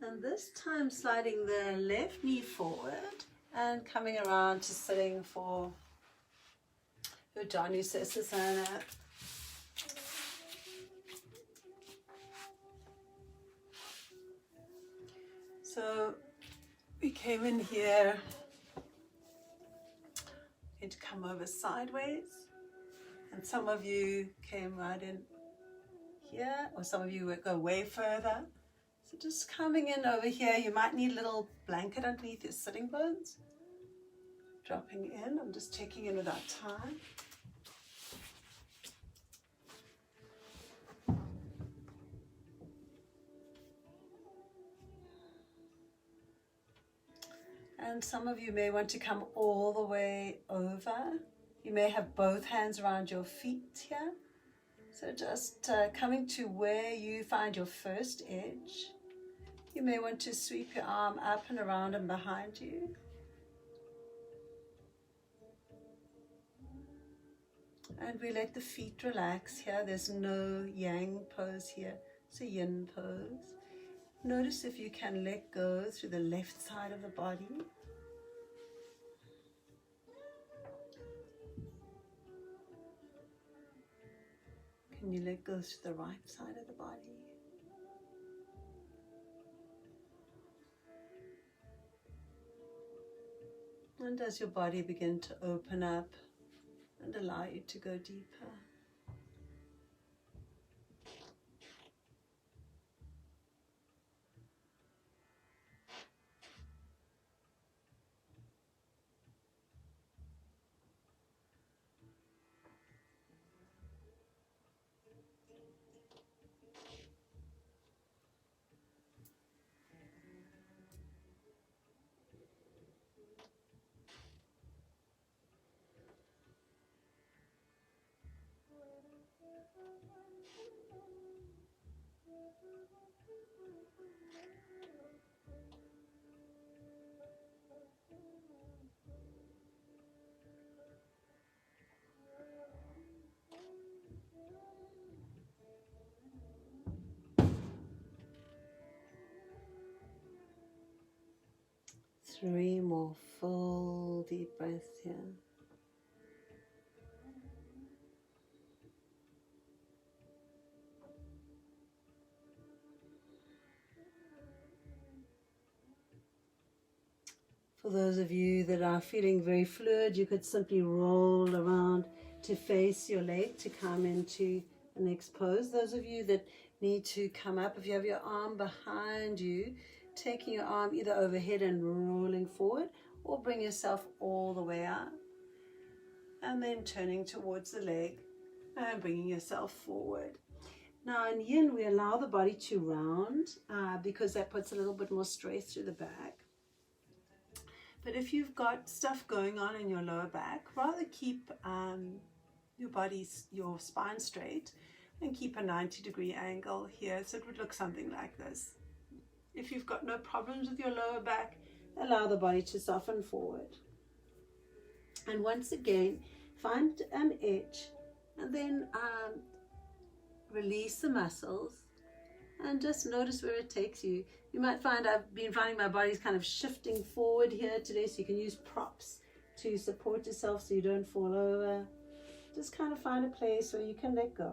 And this time sliding the left knee forward and coming around to sitting for Ujjayi Sesasana. So we came in here, going to come over sideways, and some of you came right in here, or some of you would go way further. So just coming in over here, you might need a little blanket underneath your sitting bones. Dropping in, I'm just checking in without time. And some of you may want to come all the way over. You may have both hands around your feet here. So just coming to where you find your first edge. You may want to sweep your arm up and around and behind you. And we let the feet relax here. There's no yang pose here. It's a yin pose. Notice if you can let go through the left side of the body. Can you let go through the right side of the body? And does your body begin to open up and allow you to go deeper? Three more full deep breaths here. For those of you that are feeling very fluid, you could simply roll around to face your leg to come into the next pose. Those of you that need to come up, if you have your arm behind you, taking your arm either overhead and rolling forward, or bring yourself all the way up. And then turning towards the leg and bringing yourself forward. Now in Yin, we allow the body to round because that puts a little bit more stress through the back. But if you've got stuff going on in your lower back, rather keep your spine straight and keep a 90-degree angle here. So it would look something like this. If you've got no problems with your lower back, allow the body to soften forward. And once again, find an edge and then release the muscles and just notice where it takes you. You might find I've been finding my body's kind of shifting forward here today, so you can use props to support yourself so you don't fall over. just kind of find a place where you can let go.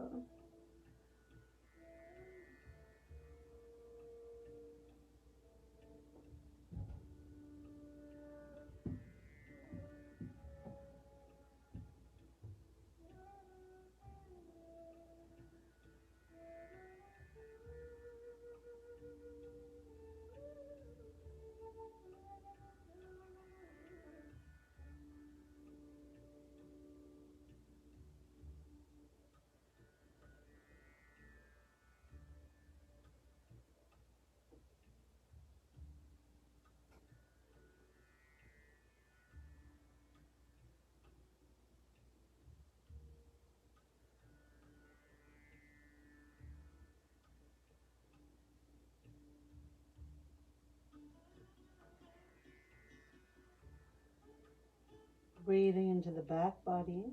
Breathing into the back body.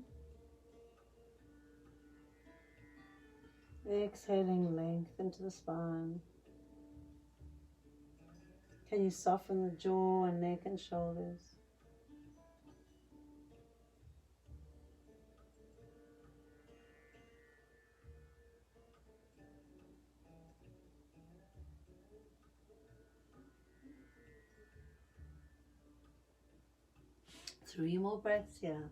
Exhaling length into the spine. Can you soften the jaw and neck and shoulders? Three more breaths here.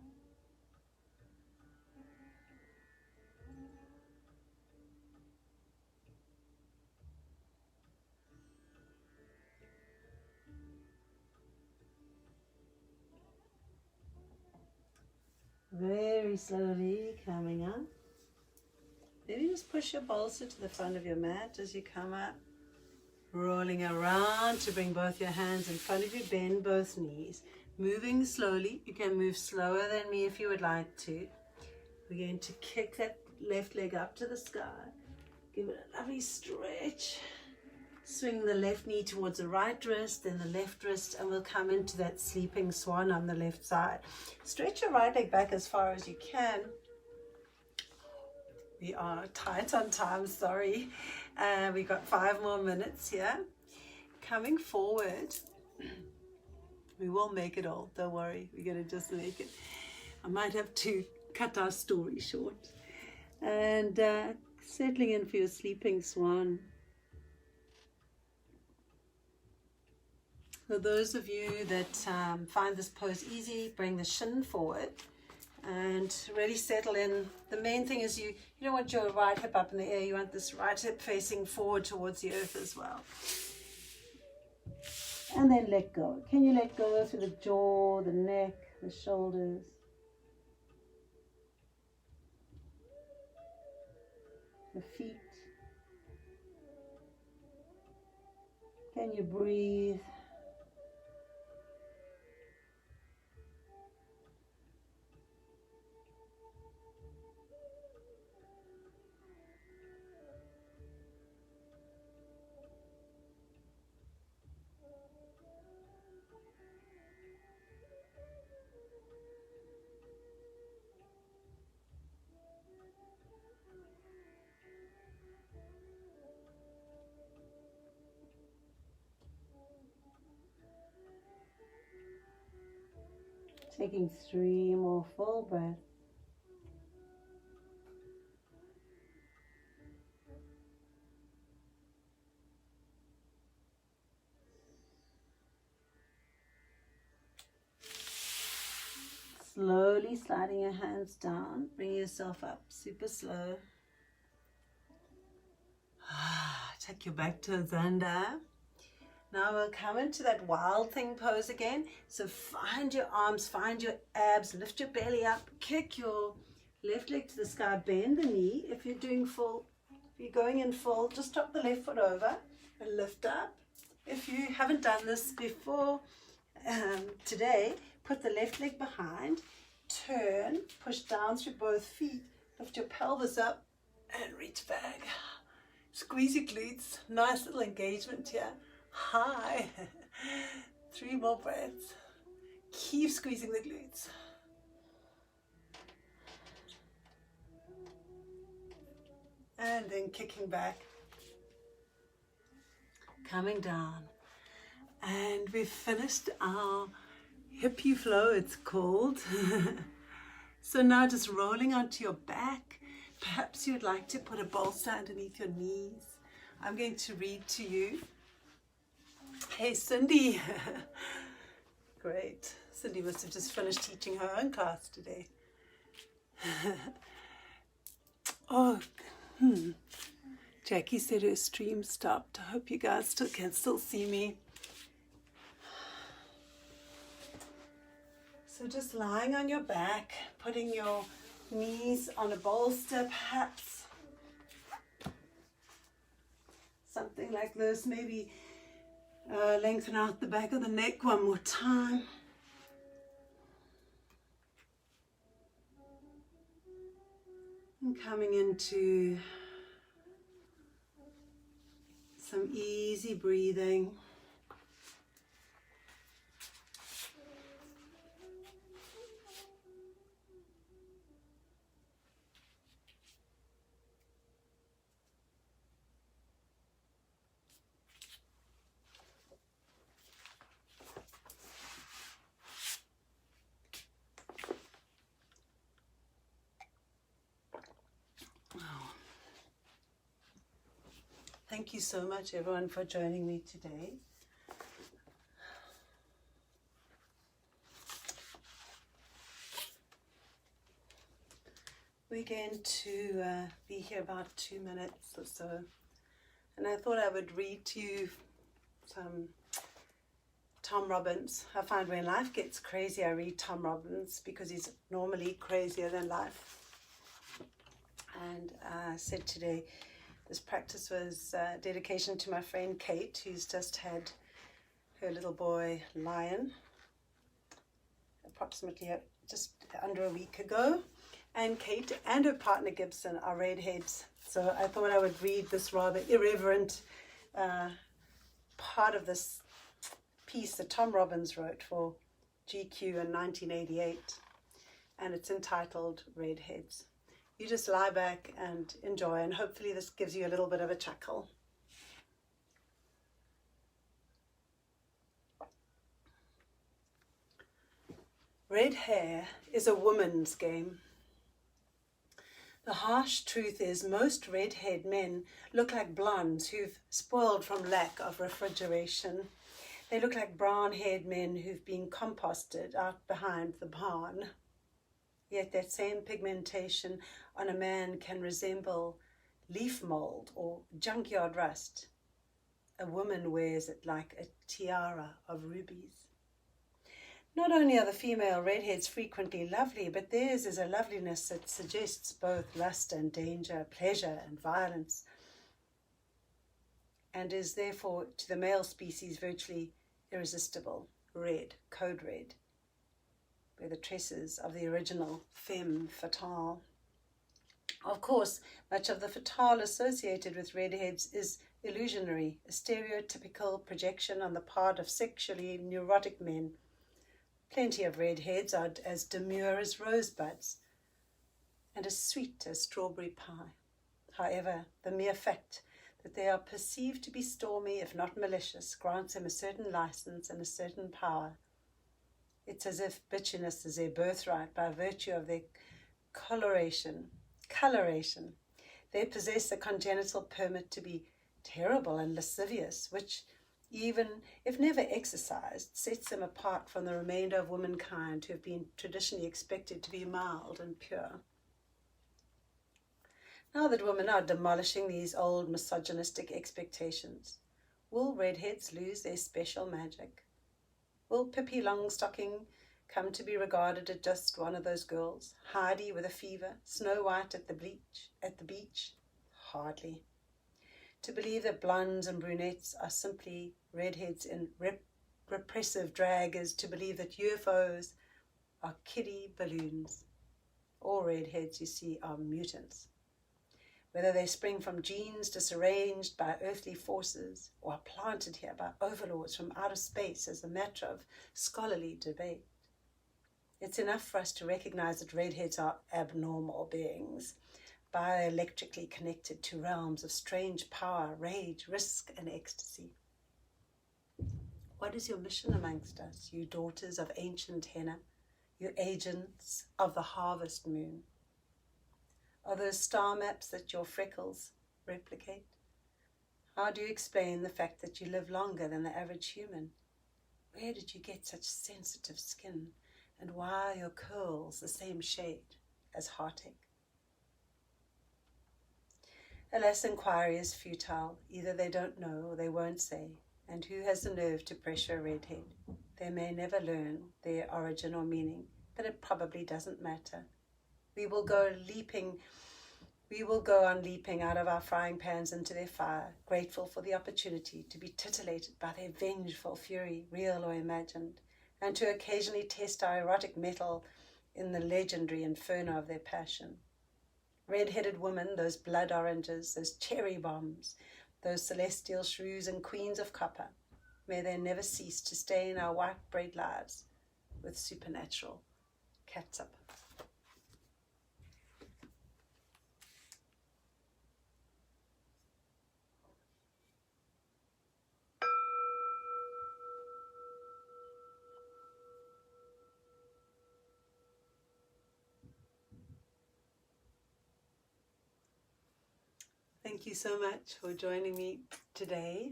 Very slowly coming up. Maybe just push your bolster to the front of your mat as you come up. Rolling around to bring both your hands in front of you. Bend both knees. Moving slowly. You can move slower than me if you would like to. We're going to kick that left leg up to the sky. Give it a lovely stretch. Swing the left knee towards the right wrist, then the left wrist, and we'll come into that sleeping swan on the left side. Stretch your right leg back as far as you can. We are tight on time, sorry. We got 5 more minutes here. Coming forward. We will make it all, don't worry. We're going to just make it. I might have to cut our story short. And settling in for your sleeping swan. For those of you that find this pose easy, bring the shin forward and really settle in. The main thing is you don't want your right hip up in the air. You want this right hip facing forward towards the earth as well. And then let go. Can you let go through the jaw, the neck, the shoulders? The feet. Can you breathe? Taking 3 more full breaths. Slowly sliding your hands down, bring yourself up, super slow. Take your back toes under. Now we'll come into that wild thing pose again. So find your arms, find your abs, lift your belly up, kick your left leg to the sky, bend the knee. If you're doing full, if you're going in full, just drop the left foot over and lift up. If you haven't done this before today, put the left leg behind, turn, push down through both feet, lift your pelvis up and reach back. Squeeze your glutes, nice little engagement here. Hi. 3 more breaths. Keep squeezing the glutes. And then kicking back. Coming down. And we've finished our hippie flow, it's called. So now just rolling onto your back. Perhaps you'd like to put a bolster underneath your knees. I'm going to read to you. Hey, Cindy. Great. Cindy must have just finished teaching her own class today. Oh, Jackie said her stream stopped. I hope you guys can still see me. So just lying on your back, putting your knees on a bolster, perhaps. Something like this. Maybe lengthen out the back of the neck one more time. And coming into some easy breathing. Thank you so much, everyone, for joining me today. We're going to be here about 2 minutes or so. And I thought I would read to you some Tom Robbins. I find when life gets crazy, I read Tom Robbins because he's normally crazier than life. And I said today, this practice was dedication to my friend Kate, who's just had her little boy Lion, approximately just under a week ago. And Kate and her partner Gibson are redheads. So I thought I would read this rather irreverent part of this piece that Tom Robbins wrote for GQ in 1988. And it's entitled Redheads. You just lie back and enjoy, and hopefully this gives you a little bit of a chuckle. Red hair is a woman's game. The harsh truth is most red-haired men look like blondes who've spoiled from lack of refrigeration. They look like brown-haired men who've been composted out behind the barn. Yet that same pigmentation on a man can resemble leaf mold or junkyard rust. A woman wears it like a tiara of rubies. Not only are the female redheads frequently lovely, but theirs is a loveliness that suggests both lust and danger, pleasure and violence, and is therefore to the male species virtually irresistible. Red, code red, were the tresses of the original femme fatale. Of course, much of the fatale associated with redheads is illusionary, a stereotypical projection on the part of sexually neurotic men. Plenty of redheads are as demure as rosebuds and as sweet as strawberry pie. However, the mere fact that they are perceived to be stormy, if not malicious, grants them a certain license and a certain power. It's as if bitchiness is their birthright by virtue of their coloration. They possess a congenital permit to be terrible and lascivious, which, even if never exercised, sets them apart from the remainder of womankind who have been traditionally expected to be mild and pure. Now that women are demolishing these old misogynistic expectations, will redheads lose their special magic? Will Pippi Longstocking come to be regarded as just one of those girls, Heidi with a fever, Snow White at the beach? Hardly. To believe that blondes and brunettes are simply redheads in repressive drag is to believe that UFOs are kiddie balloons. All redheads, you see, are mutants. Whether they spring from genes disarranged by earthly forces or are planted here by overlords from outer space is a matter of scholarly debate. It's enough for us to recognize that redheads are abnormal beings, bioelectrically connected to realms of strange power, rage, risk, and ecstasy. What is your mission amongst us, you daughters of ancient henna, you agents of the harvest moon? Are those star maps that your freckles replicate? How do you explain the fact that you live longer than the average human? Where did you get such sensitive skin? And why are your curls the same shade as heartache? Alas, inquiry is futile. Either they don't know or they won't say. And who has the nerve to pressure a redhead? They may never learn their origin or meaning, but it probably doesn't matter. We will go on leaping out of our frying pans into their fire, grateful for the opportunity to be titillated by their vengeful fury, real or imagined, and to occasionally test our erotic mettle in the legendary inferno of their passion. Red-headed women, those blood oranges, those cherry bombs, those celestial shrews and queens of copper, may they never cease to stain our white bread lives with supernatural catsup. Thank you so much for joining me today.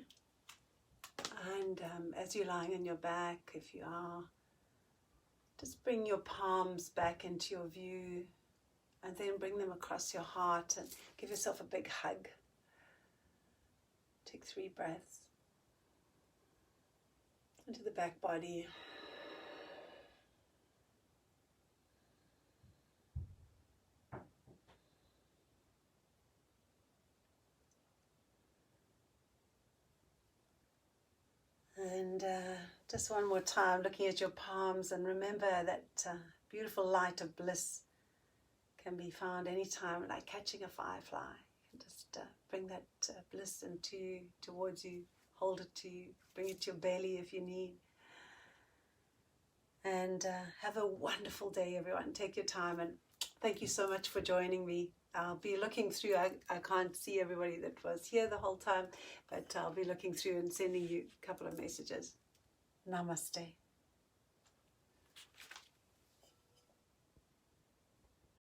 And as you're lying on your back, if you are, just bring your palms back into your view and then bring them across your heart and give yourself a big hug. Take 3 breaths into the back body. And just one more time, looking at your palms, and remember that beautiful light of bliss can be found anytime, like catching a firefly. You can just bring that bliss into you, towards you, hold it to you, bring it to your belly if you need. And have a wonderful day, everyone. Take your time, and thank you so much for joining me. I'll be looking through. I can't see everybody that was here the whole time, but I'll be looking through and sending you a couple of messages. Namaste.